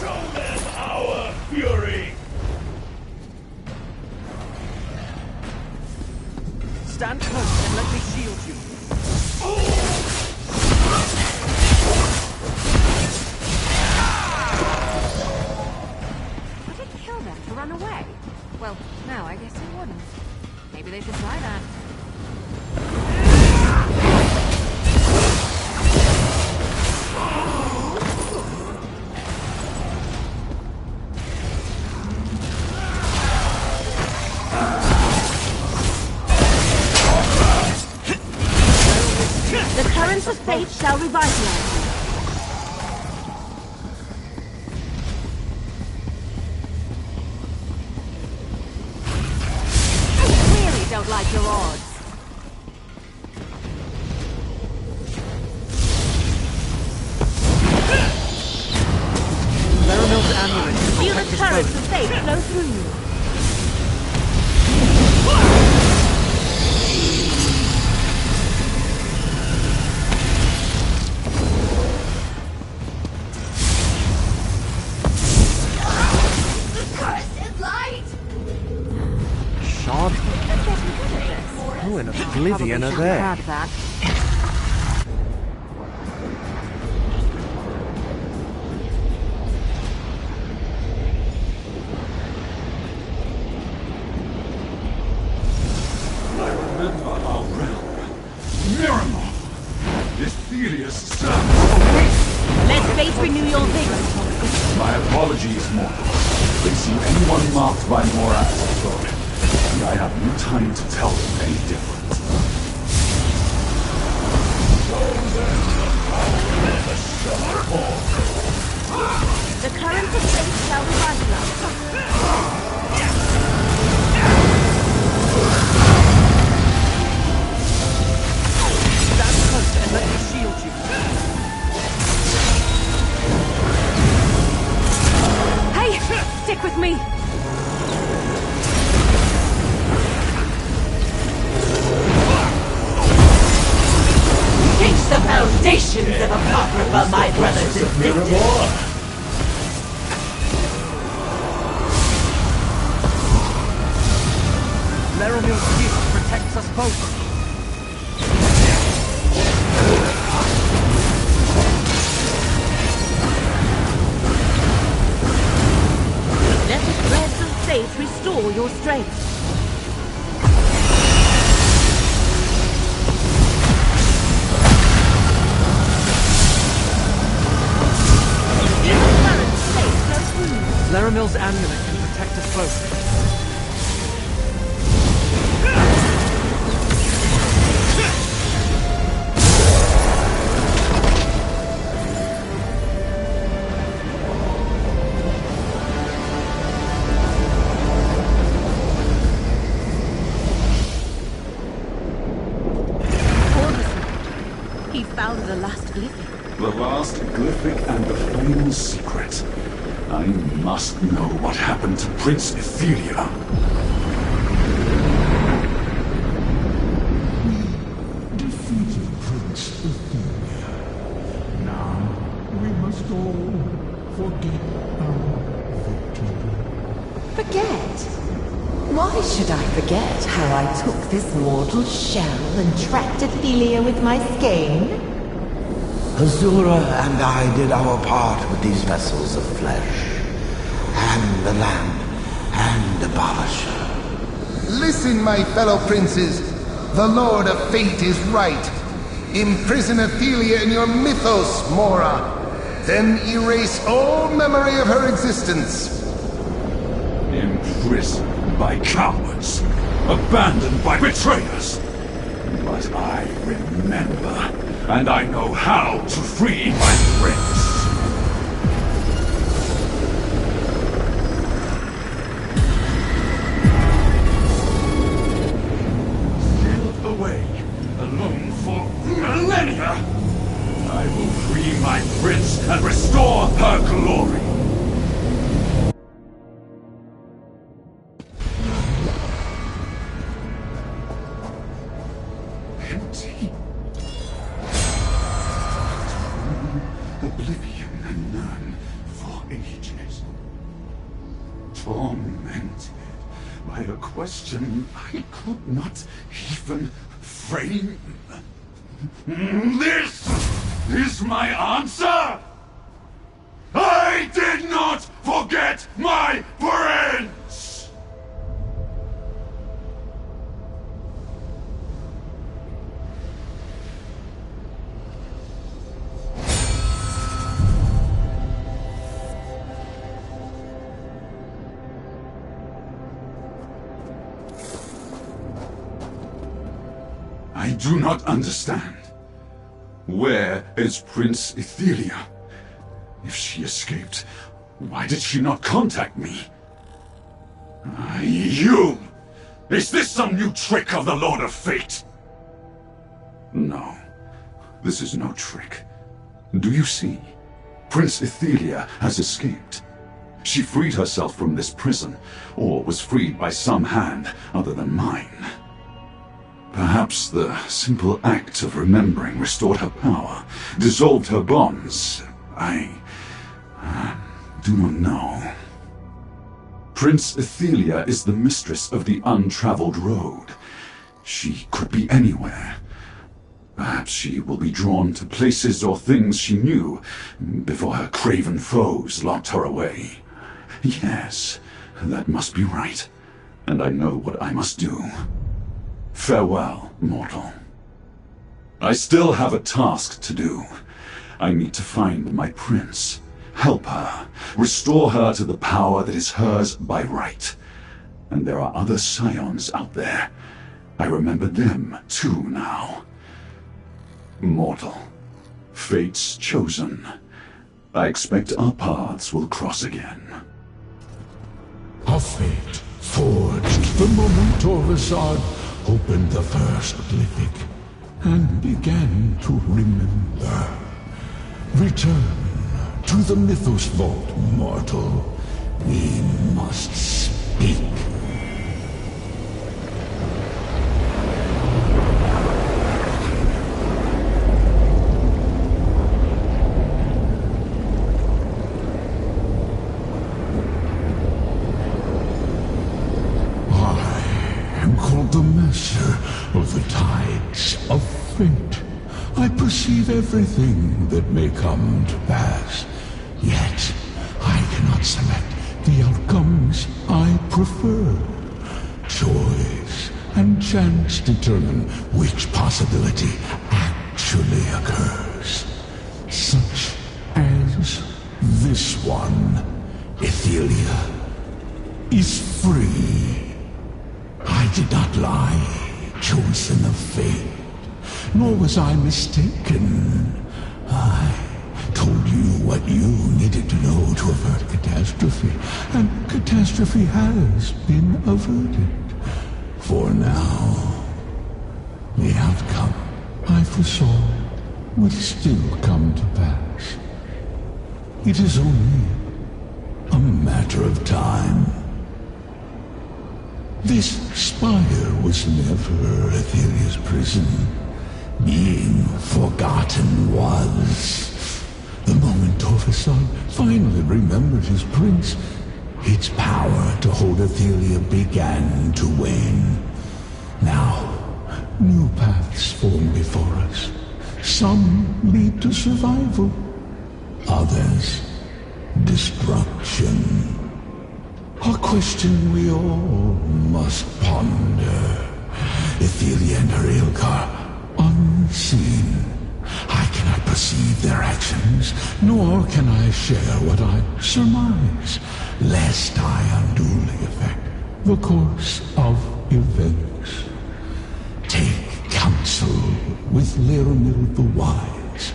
Show them our fury! Stand close and let me shield you. I did kill them to run away. Well, no, I guess you wouldn't. Maybe they should try that. The currents of fate shall revitalize you. I really don't like your odds. Laramil's amulet can Feel the protect us currents both. of fate flow through you. Shard? Who in oblivion are they? Proud of that. I remember our realm. Miramar! Ithelia's son! Let fate renew your vigor. My apologies, mortal. They see anyone marked by Mora as a foe, and I have no time to tell them any different. The currents of fate shall revitalize. Stand close and let me shield you. Hey! Stick with me! Teach the foundations of Apocrypha, my brothers and sisters! Laramil's gift protects us both. Let the threads of fate restore your strength. Feel the currents of fate flow through you. Laramil's amulet can protect us both. He found the last glyphic. The last glyphic and the final secret. I must know what happened to Prince Ethelia. Defeated Prince Ethelia. Now we must all forget our victory. Forget? Why should I forget how I took this mortal shell and trapped Ethelia with my skein? Azura and I did our part with these vessels of flesh, and the lamp, and Abolisher. Listen, my fellow princes. The Lord of Fate is right. Imprison Ethelia in your mythos, Mora. Then erase all memory of her existence. Imprisoned by cowards, abandoned by betrayers. But I remember, and I know how to free my prince. Sealed away, alone for millennia, I will free my prince and restore her glory. Empty. Oblivion and none for ages. Tormented by a question I could not even frame. This is my answer! I did not forget my friends! I do not understand. Where is Prince Ethelia? If she escaped, why did she not contact me? You! Is this some new trick of the Lord of Fate? No, this is no trick. Do you see? Prince Ethelia has escaped. She freed herself from this prison, or was freed by some hand other than mine. Perhaps the simple act of remembering restored her power, dissolved her bonds. I do not know. Prince Ethelia is the mistress of the untraveled road. She could be anywhere. Perhaps she will be drawn to places or things she knew before her craven foes locked her away. Yes, that must be right, and I know what I must do. Farewell, mortal. I still have a task to do. I need to find my prince, help her, restore her to the power that is hers by right. And there are other scions out there. I remember them too now. Mortal, fate's chosen. I expect our paths will cross again. Our fate forged the moment Torvasad opened the first glyphic and began to remember. Return to the Mythos Vault, mortal. We must speak. The master of the tides of fate. I perceive everything that may come to pass, yet I cannot select the outcomes I prefer. Choice and chance determine which possibility actually occurs, such as this one. Ethelia is free. I did not lie, chosen of fate, nor was I mistaken. I told you what you needed to know to avert catastrophe, and catastrophe has been averted. For now, the outcome I foresaw will still come to pass. It is only a matter of time. This spire was never Aetheria's prison. Being forgotten was. The moment Torvasad finally remembered his prince, its power to hold Aetheria began to wane. Now, new paths form before us. Some lead to survival, others destruction. A question we all must ponder. Aetheria and her Ilgar, unseen. I cannot perceive their actions, nor can I share what I surmise, lest I unduly affect the course of events. Take counsel with Laramil the Wise,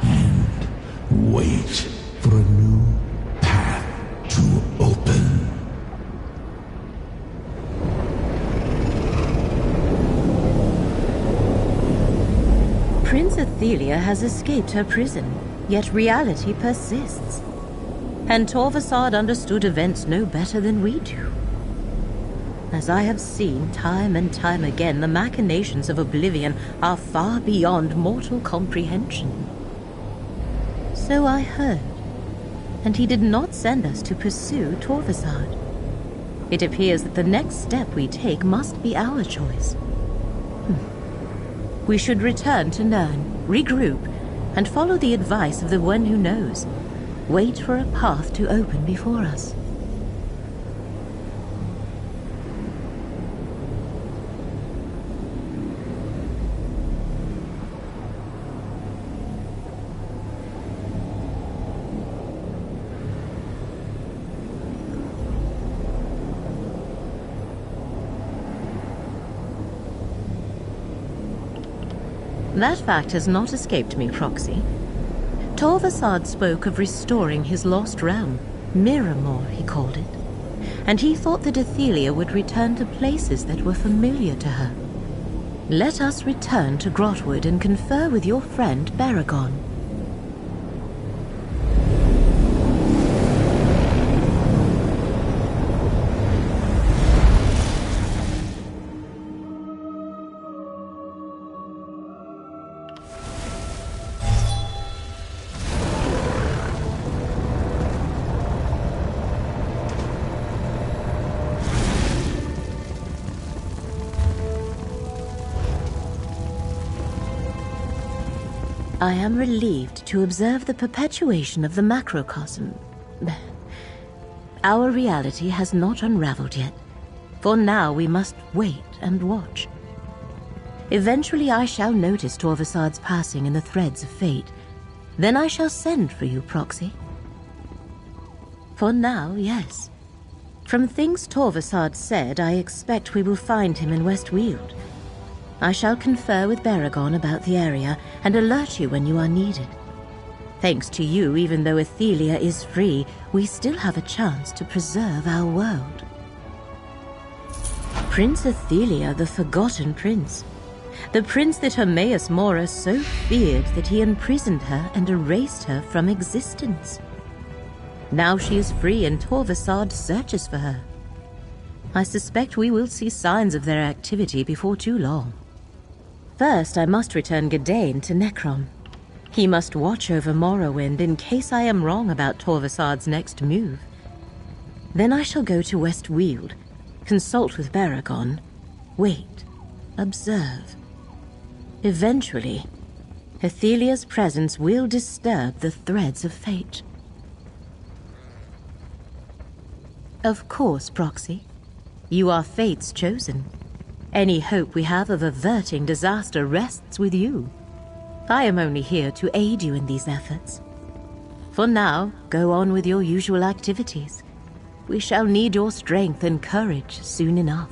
and wait for a new path to open. Prince Athelia has escaped her prison, yet reality persists. And Torvasad understood events no better than we do. As I have seen time and time again, the machinations of Oblivion are far beyond mortal comprehension. So I heard, and he did not send us to pursue Torvasad. It appears that the next step we take must be our choice. We should return to Nirn, regroup, and follow the advice of the one who knows. Wait for a path to open before us. That fact has not escaped me, Proxy. Torvasad spoke of restoring his lost realm. Miramor, he called it. And he thought that Athelia would return to places that were familiar to her. Let us return to Grotwood and confer with your friend Baragon. I am relieved to observe the perpetuation of the macrocosm. Our reality has not unraveled yet. For now we must wait and watch. Eventually I shall notice Torvasad's passing in the threads of fate. Then I shall send for you, Proxy. For now, yes. From things Torvasad said, I expect we will find him in Westweald. I shall confer with Baragon about the area and alert you when you are needed. Thanks to you, even though Athelia is free, we still have a chance to preserve our world. Prince Athelia, the Forgotten Prince. The prince that Hermaeus Mora so feared that he imprisoned her and erased her from existence. Now she is free and Torvasad searches for her. I suspect we will see signs of their activity before too long. First, I must return Gadain to Necrom. He must watch over Morrowind in case I am wrong about Torvasad's next move. Then I shall go to Westweald, consult with Baragon, wait, observe. Eventually, Athelia's presence will disturb the threads of fate. Of course, Proxy. You are fate's chosen. Any hope we have of averting disaster rests with you. I am only here to aid you in these efforts. For now, go on with your usual activities. We shall need your strength and courage soon enough.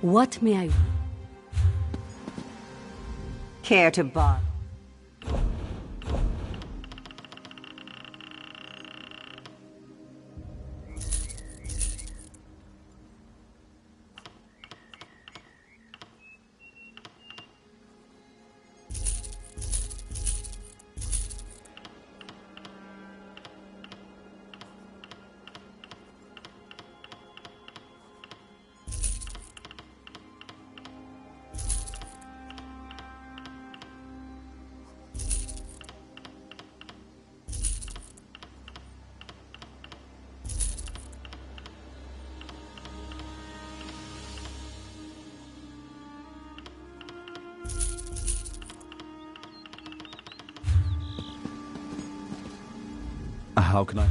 What may I... Care to borrow? How can I?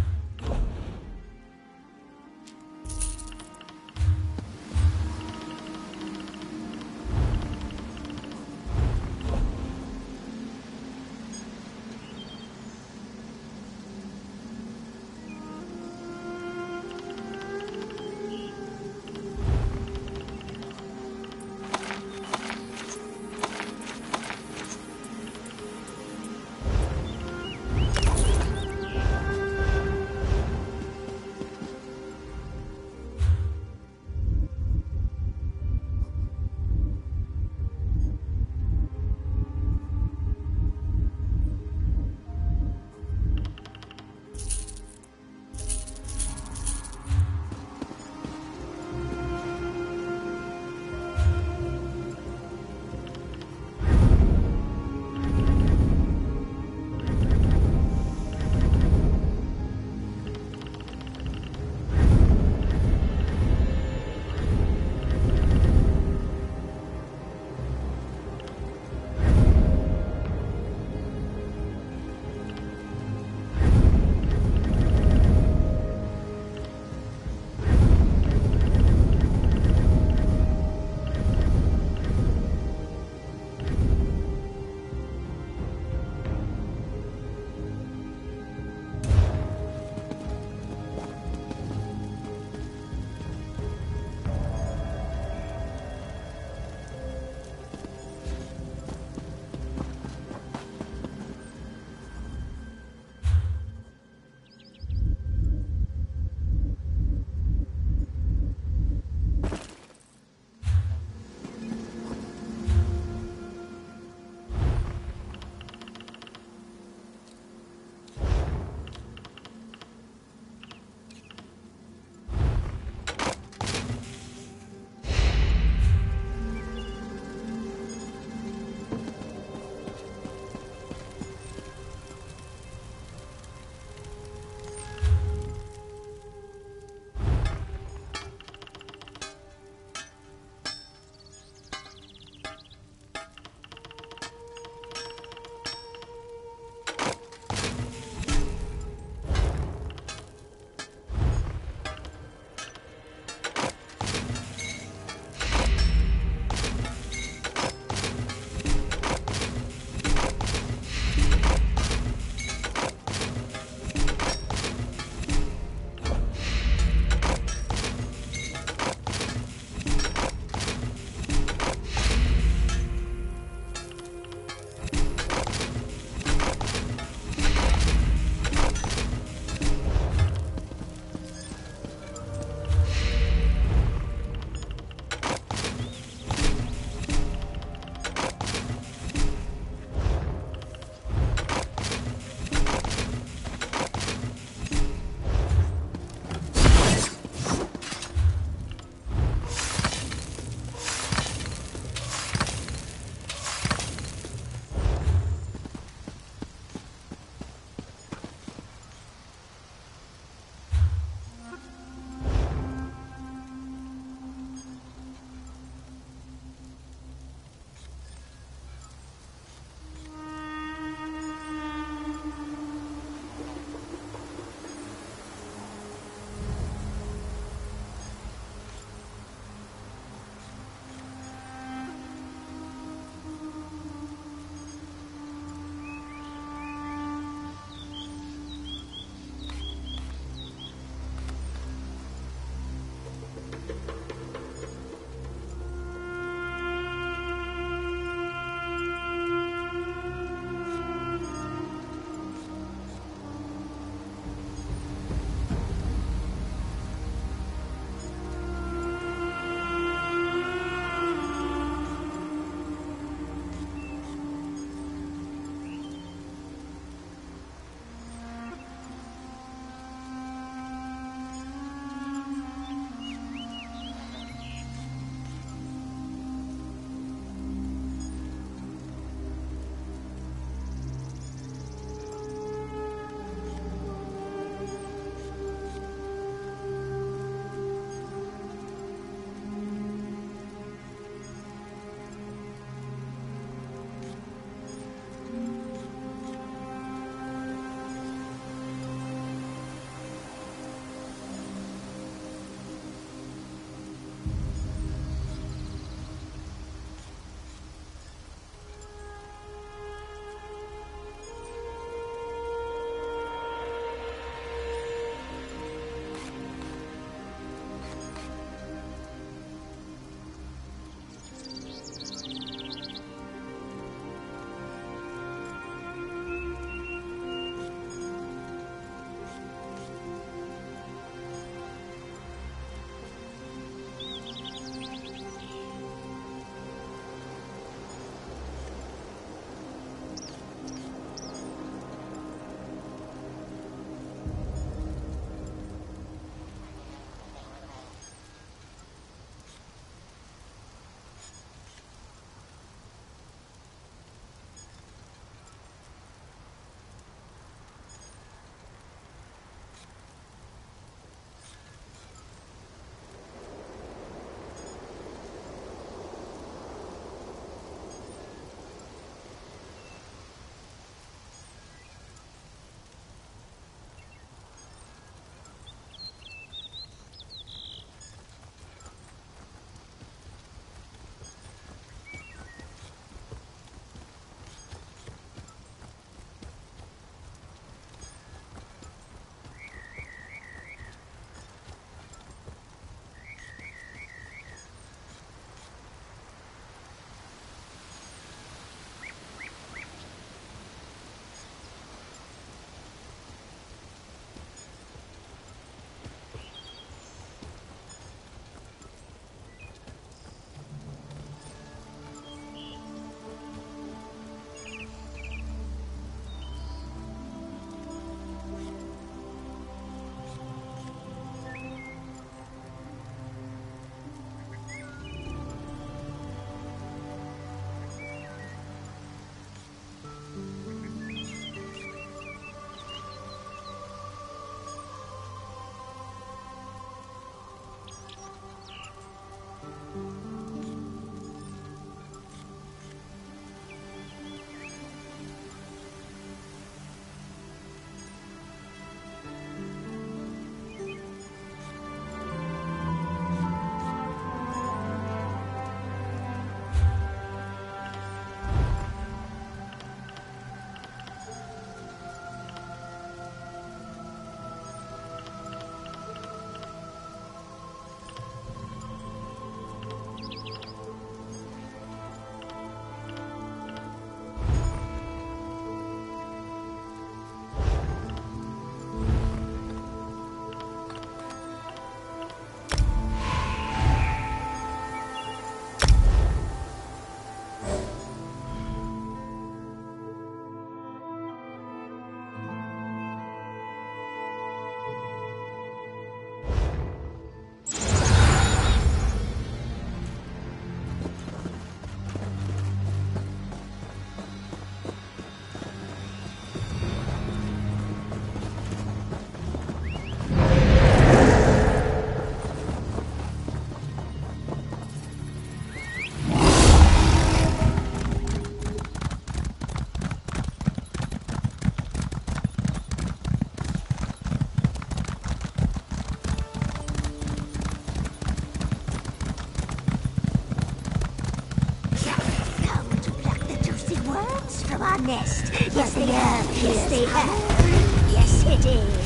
nest. Yes, they have. Yes, they have. Yes, it is.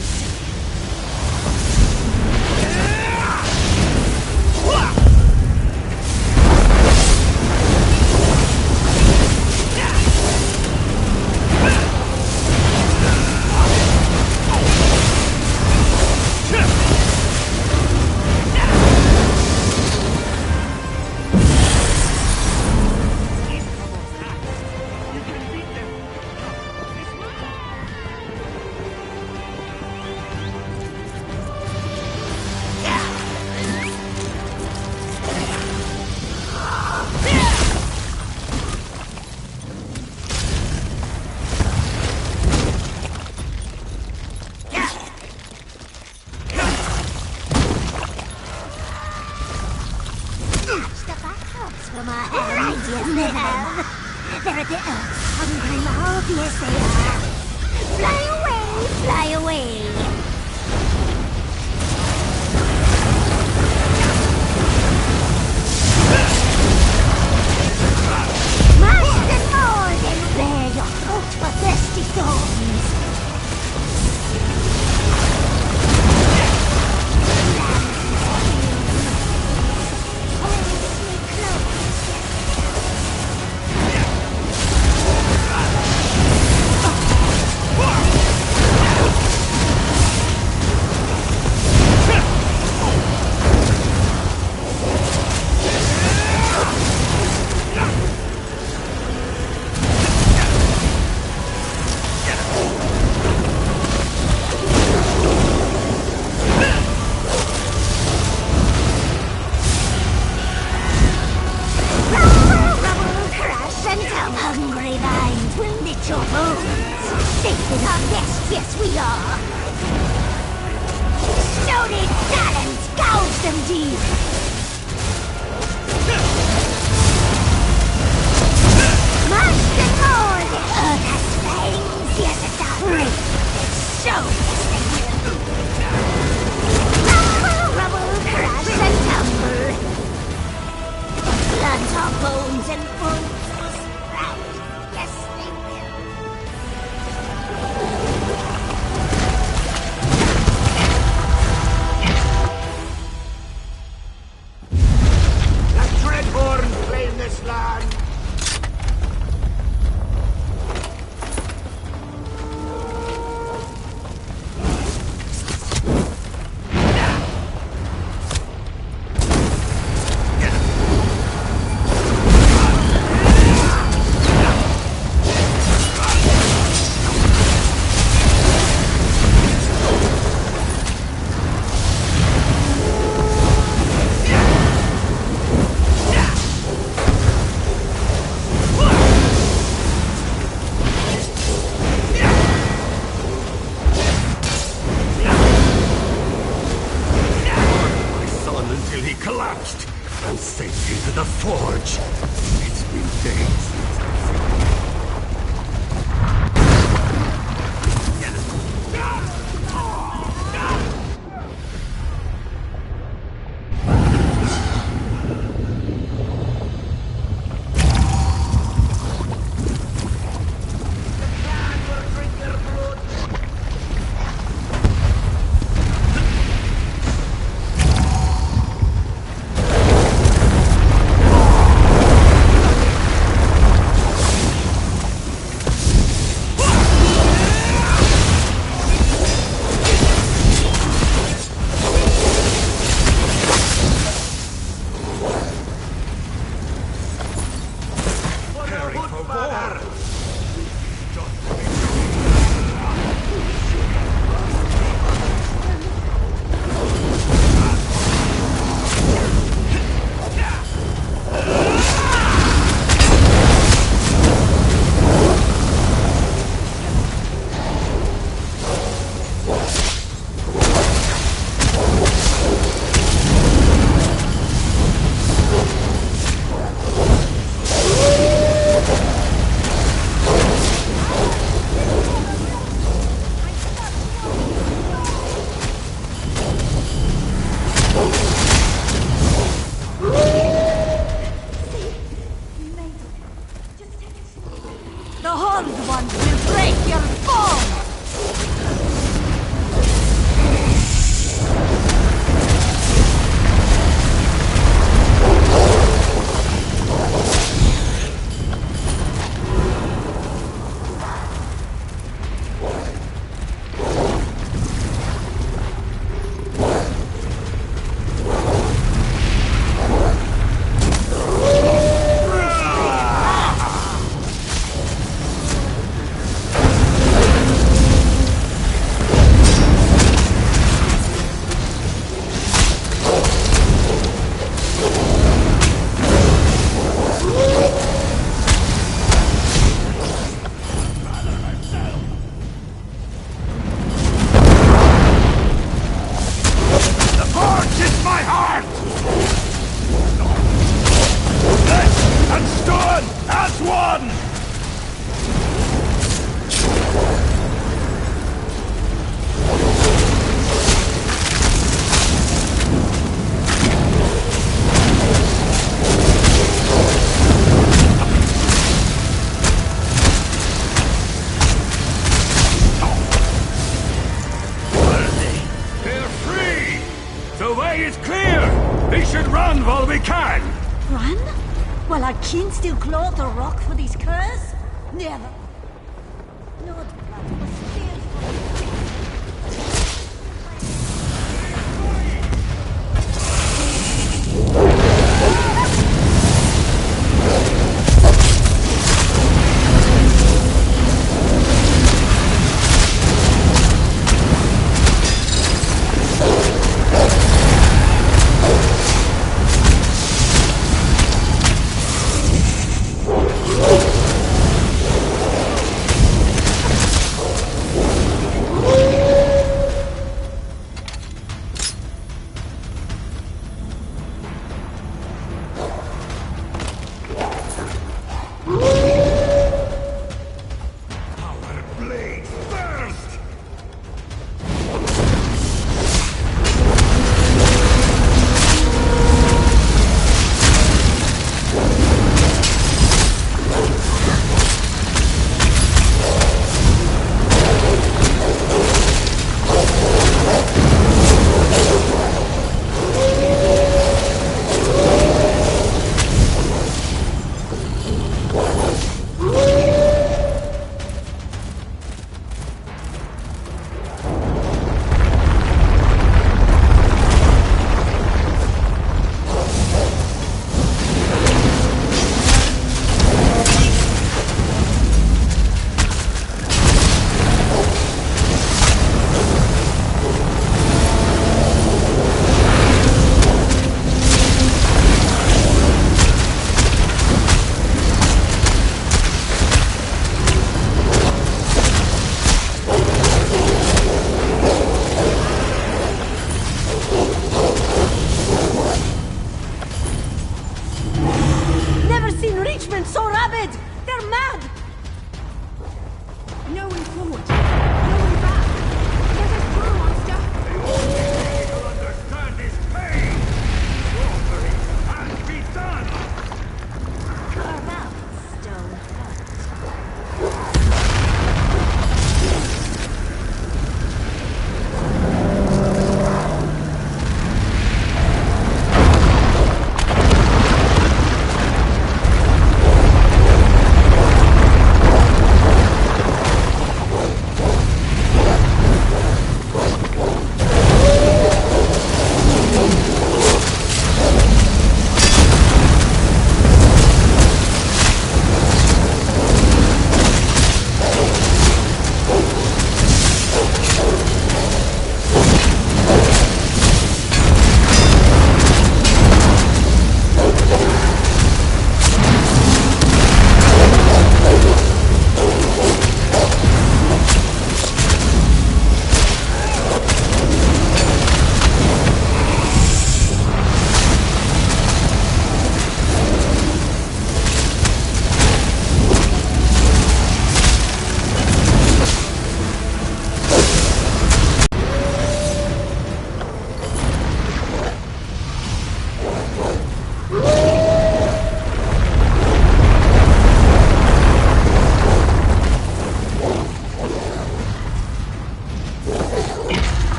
They're at the Earth's hungry mouth, yes they are. Fly away, fly away. Mash and mold and bear your fruit for thirsty thorns. my heart! Flesh and stone as one! Is clear! We should run while we can! Run? While our kin still claw the rock for this curse? Never. Lord blood was spilled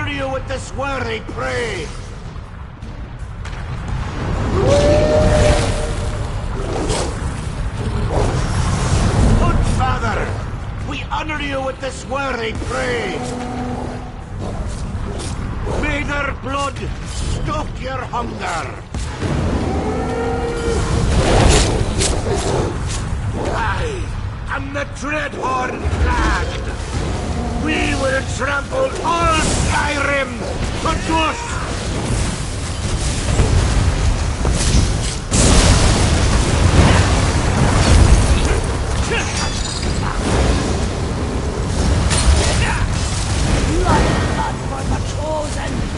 honor you with this worthy prey. Good father, we honor you with this worthy prey. May their blood stoke your hunger. I am the Dreadhorn Clan. We will trample all Skyrim to dust. Lifeblood for the chosen!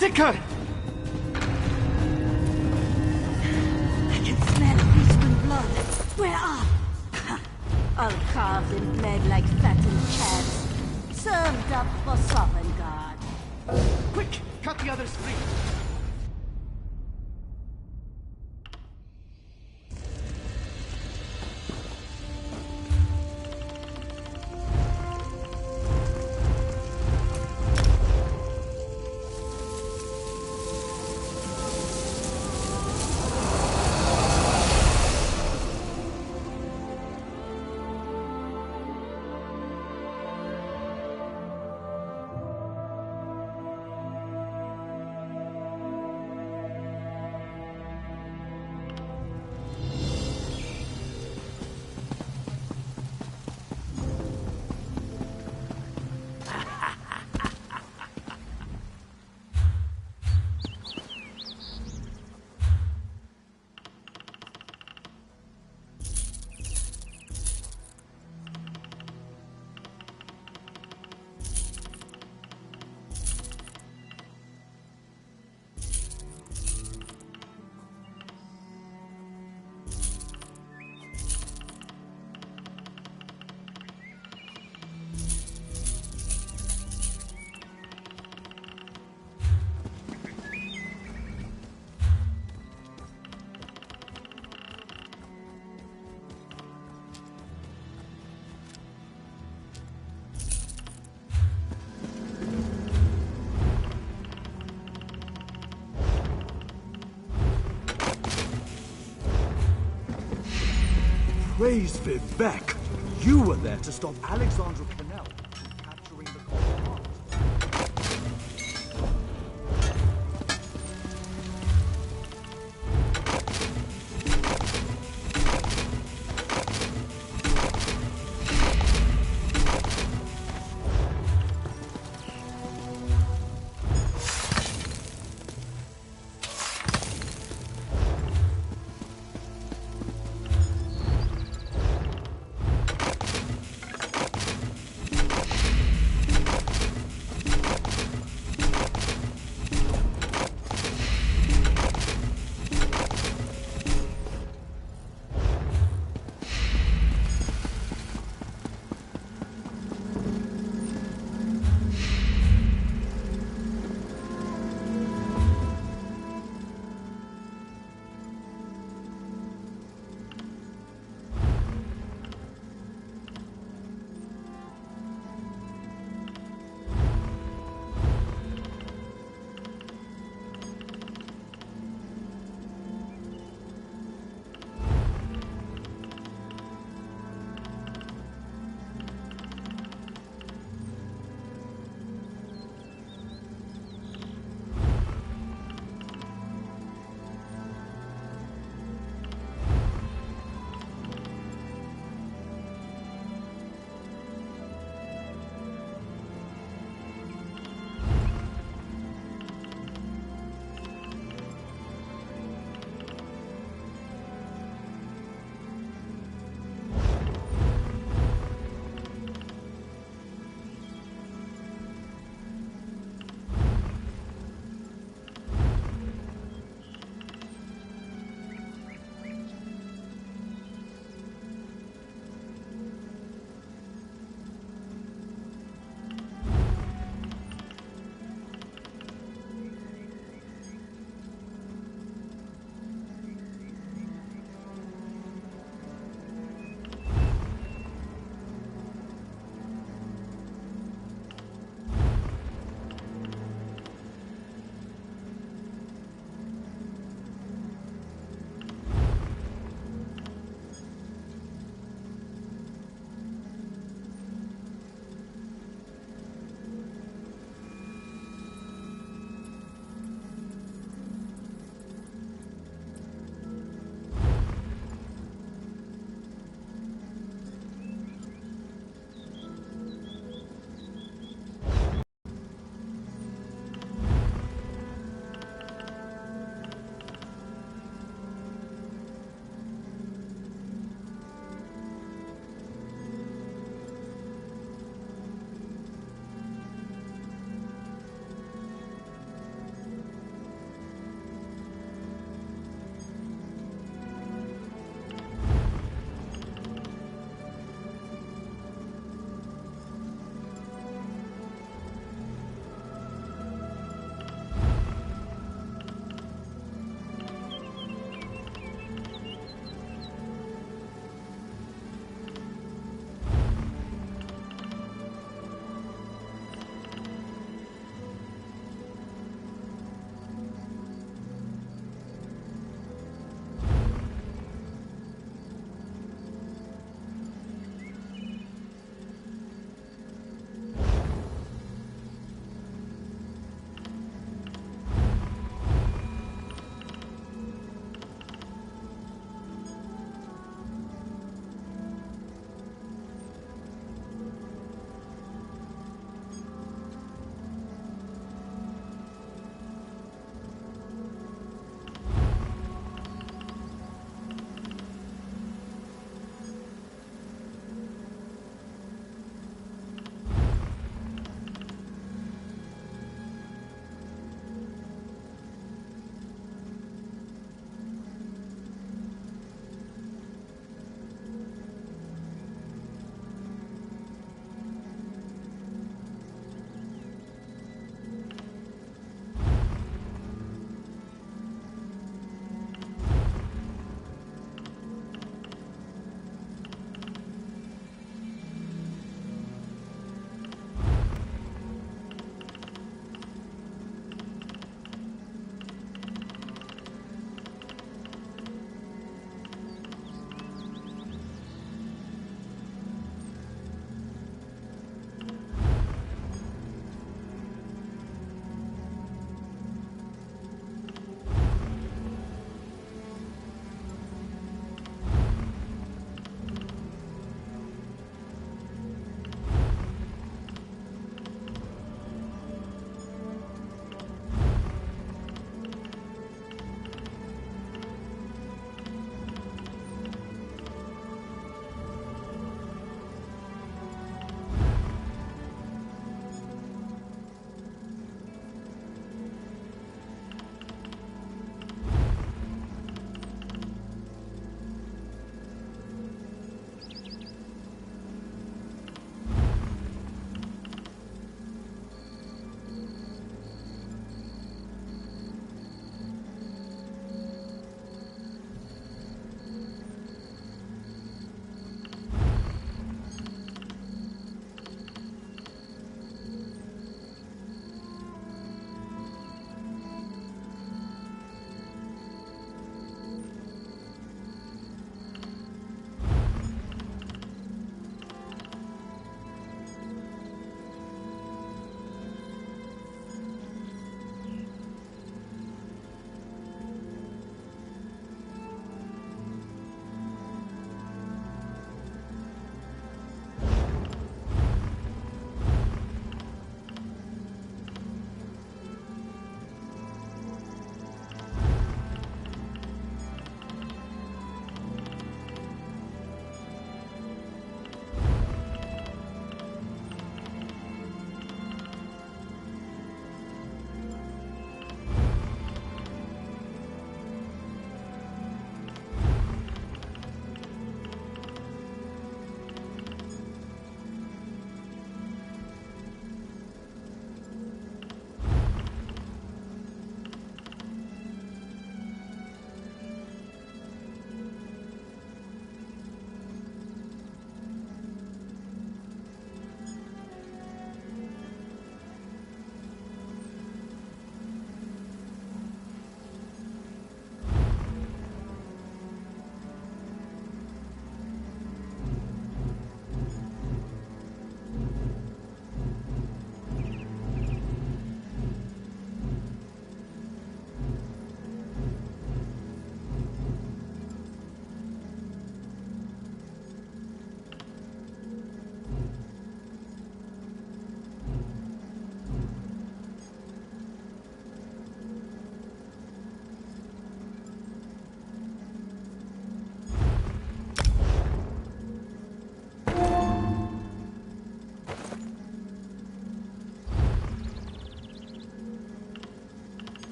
massacre! I can smell human blood. Where are? All carved and bled like fattened calves. Served up for Sovngarde. Quick! Cut the others free! Praise Vivek! You were there to stop Alexandra Cannell from capturing the Commonwealth.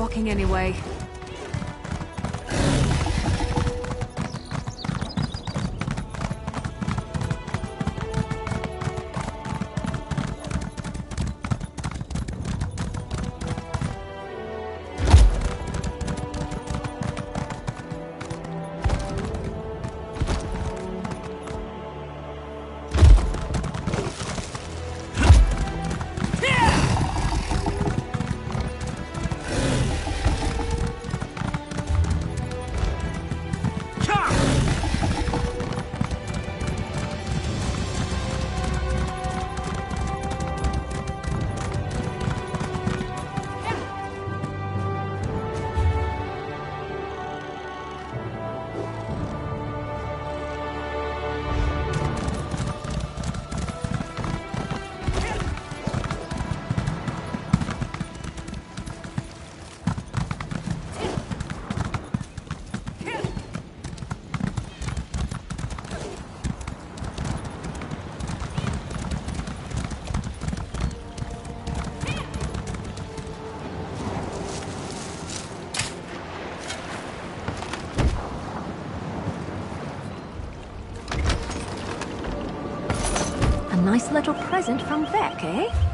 walking anyway. Nice little present from Vec, eh?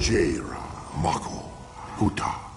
Jaira, Mako, Huta.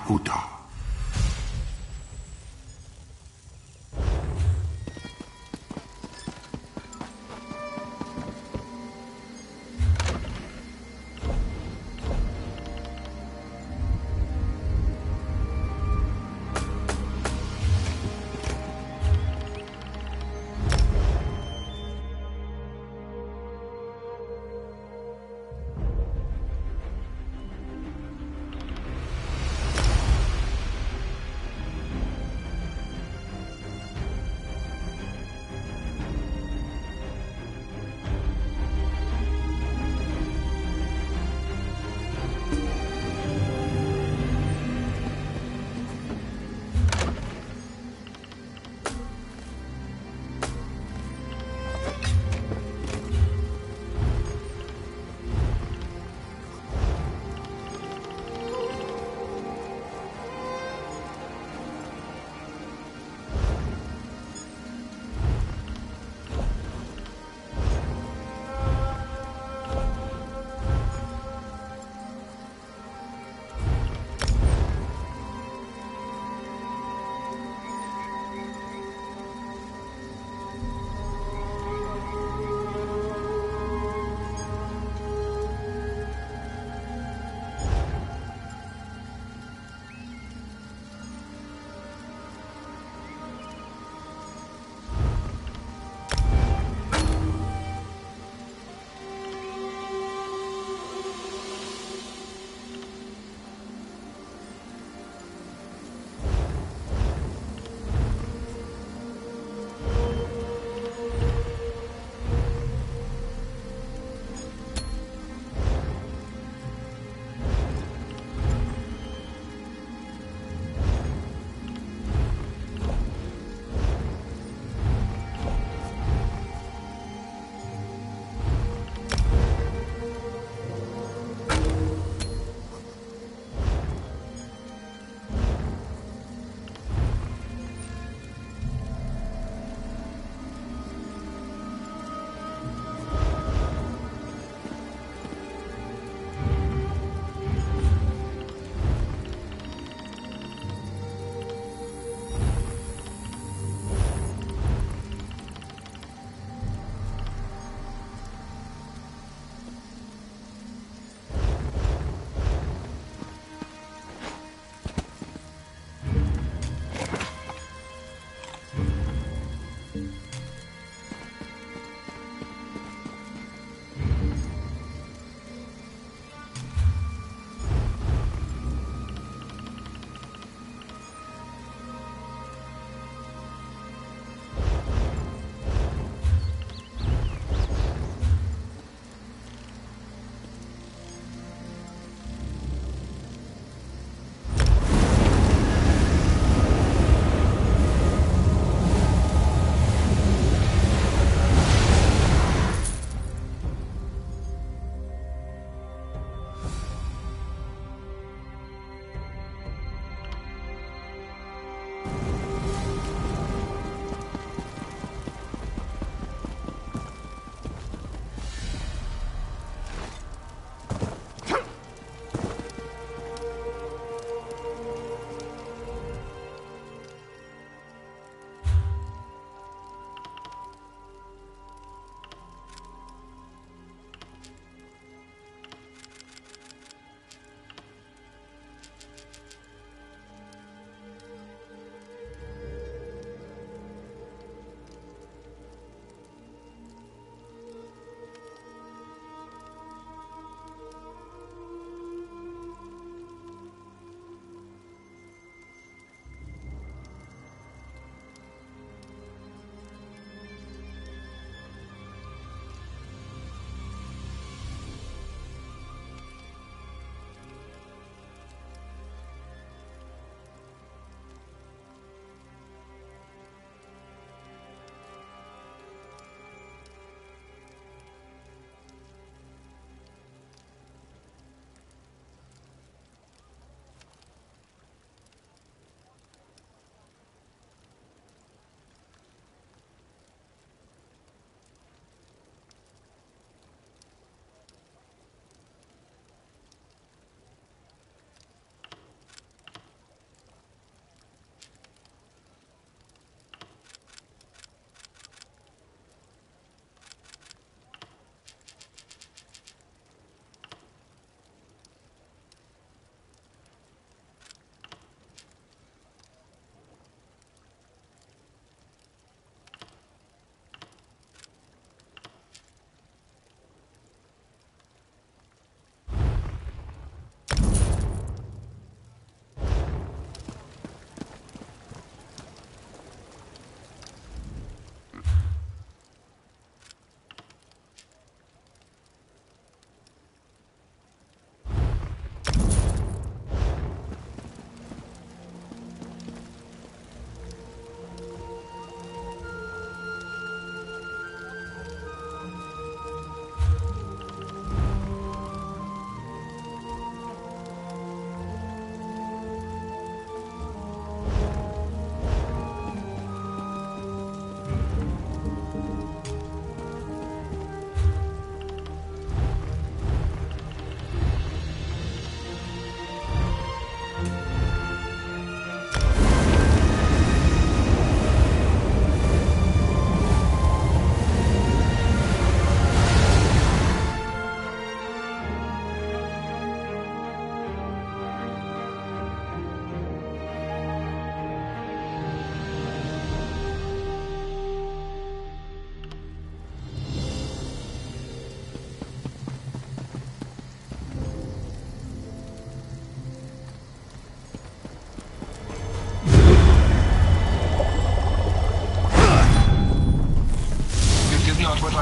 Huta.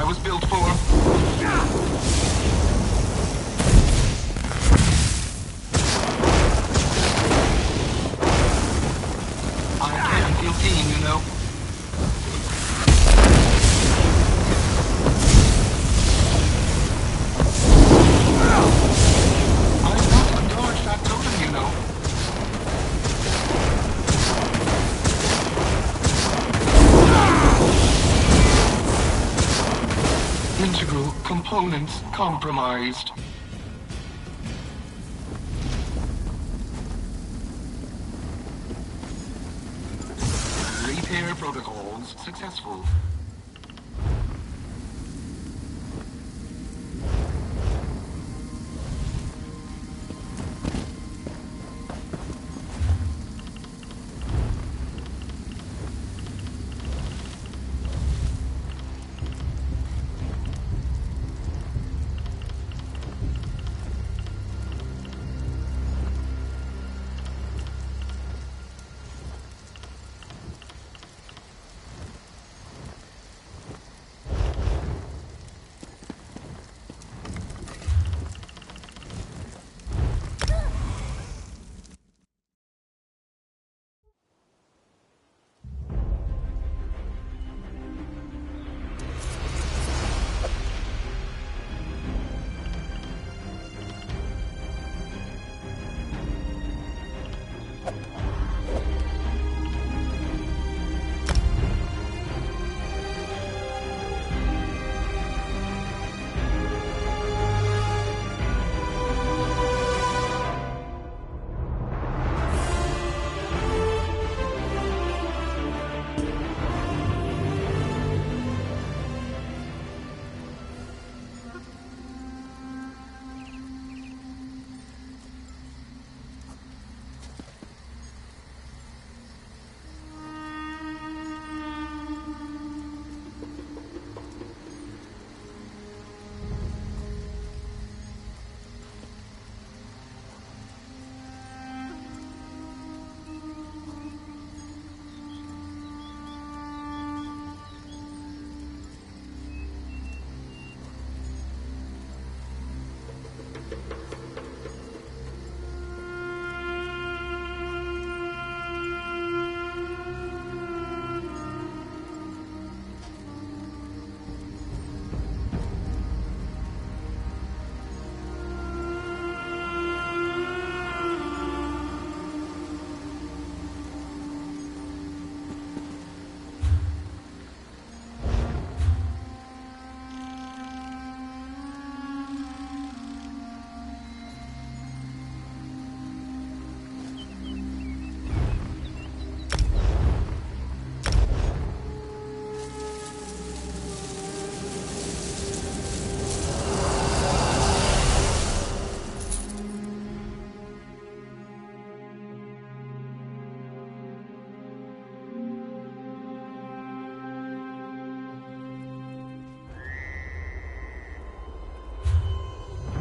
was built for. I can feel pain, you know. I want to dodge that totem, you know. Integral components compromised. Repair protocols successful.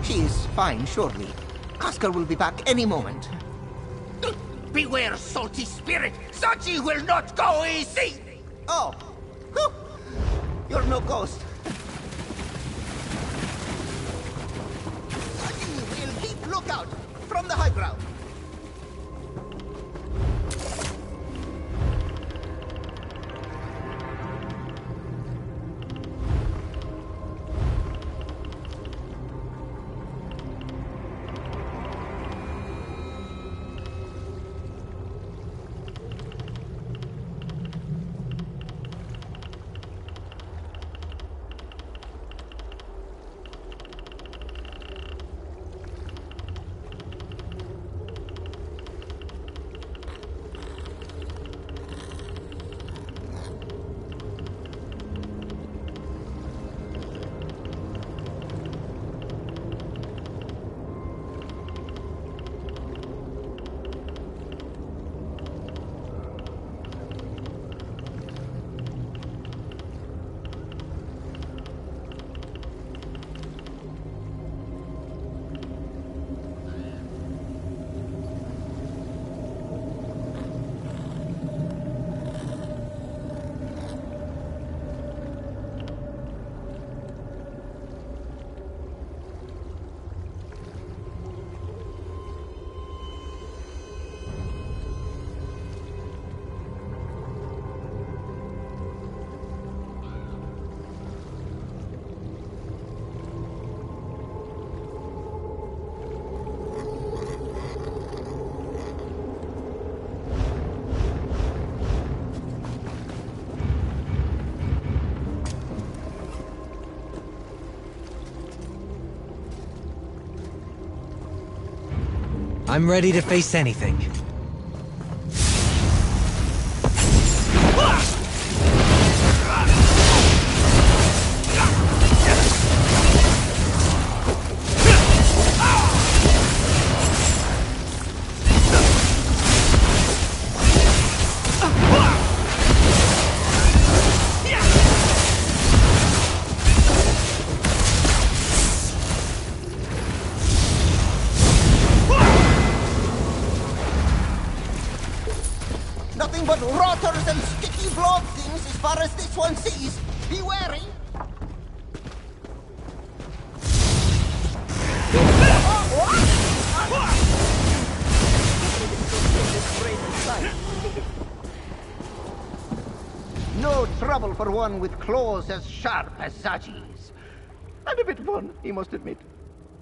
She is fine, surely. Oscar will be back any moment. Beware, salty spirit! Sachi will not go easy! Oh! Whew. You're no ghost. Sachi will keep lookout from the high ground. I'm ready to face anything. Nothing but rotters and sticky blob things as far as this one sees. Be wary. No trouble for one with claws as sharp as Zaji's. And a bit fun, he must admit.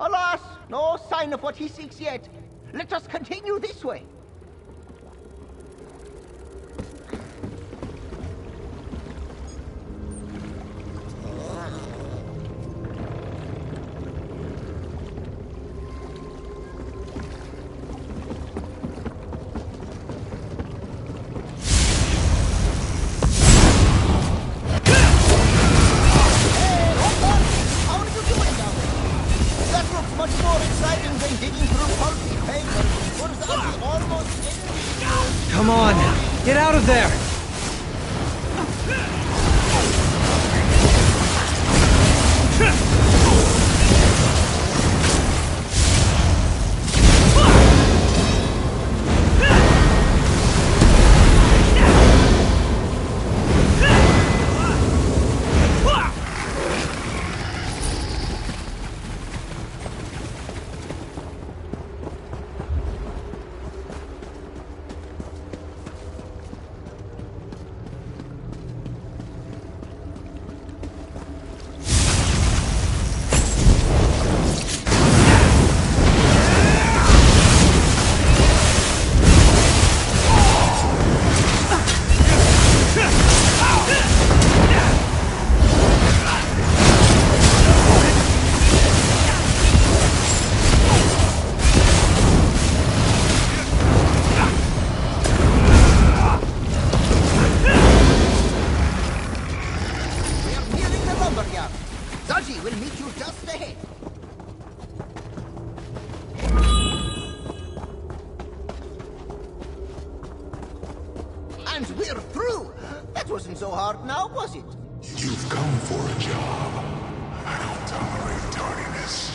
Alas, no sign of what he seeks yet. Let us continue this way. Come on, get out of there! And we're through! That wasn't so hard now, was it? You've come for a job. I don't tolerate tardiness.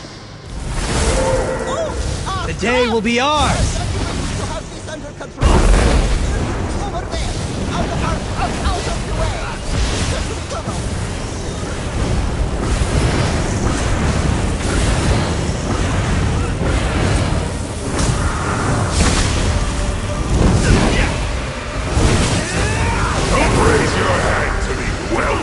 The day will be ours! To have this under control. Over there! Out of the way! Just recover! Raise your hand to me, well.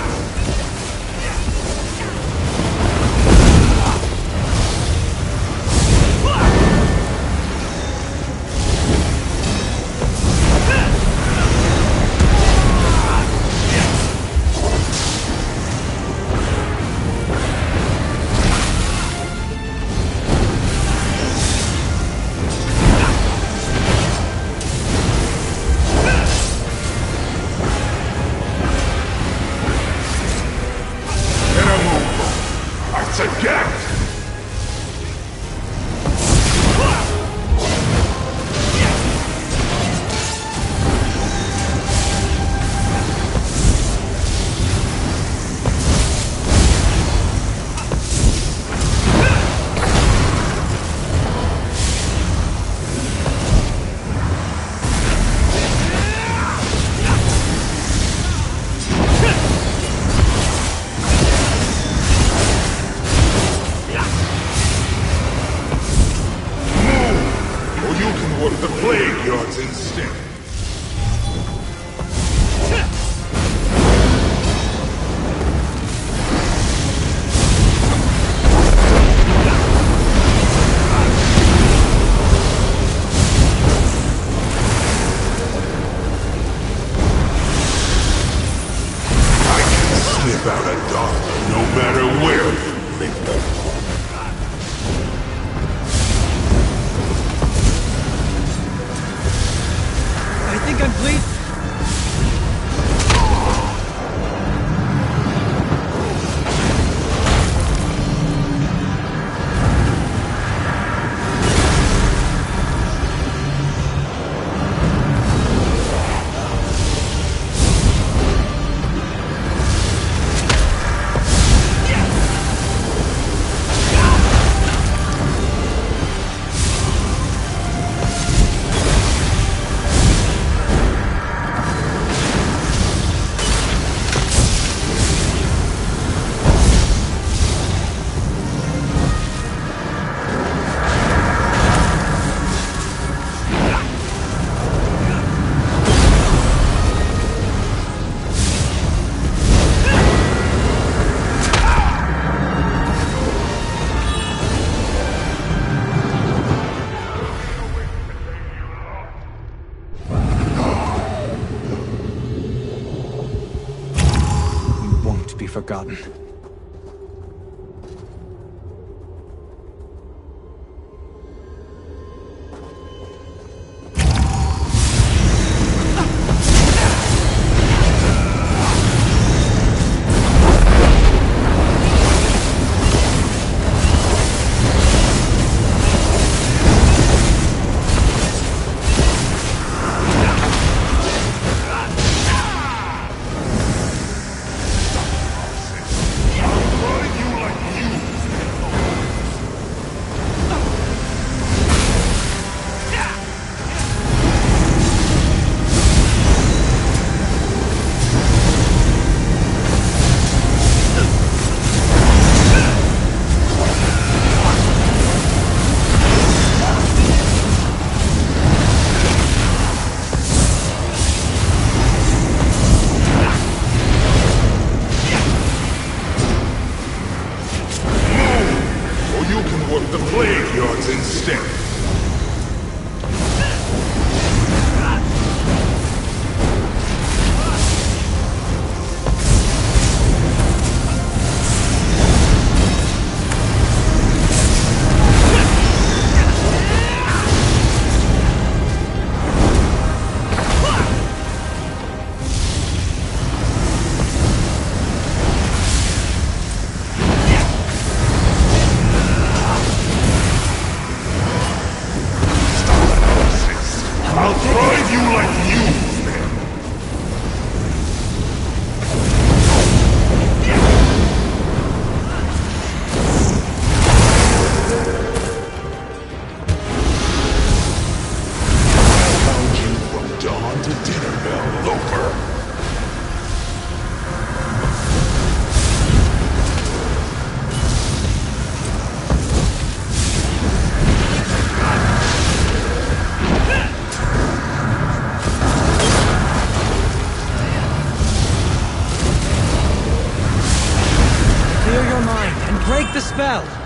The plague yards instead. I can slip out a dollar no matter where you live. again, please? Forgotten. The graveyards instead. I'll drive you like you! I found you from dawn to dinner bell, loafer! Clear your mind and break the spell!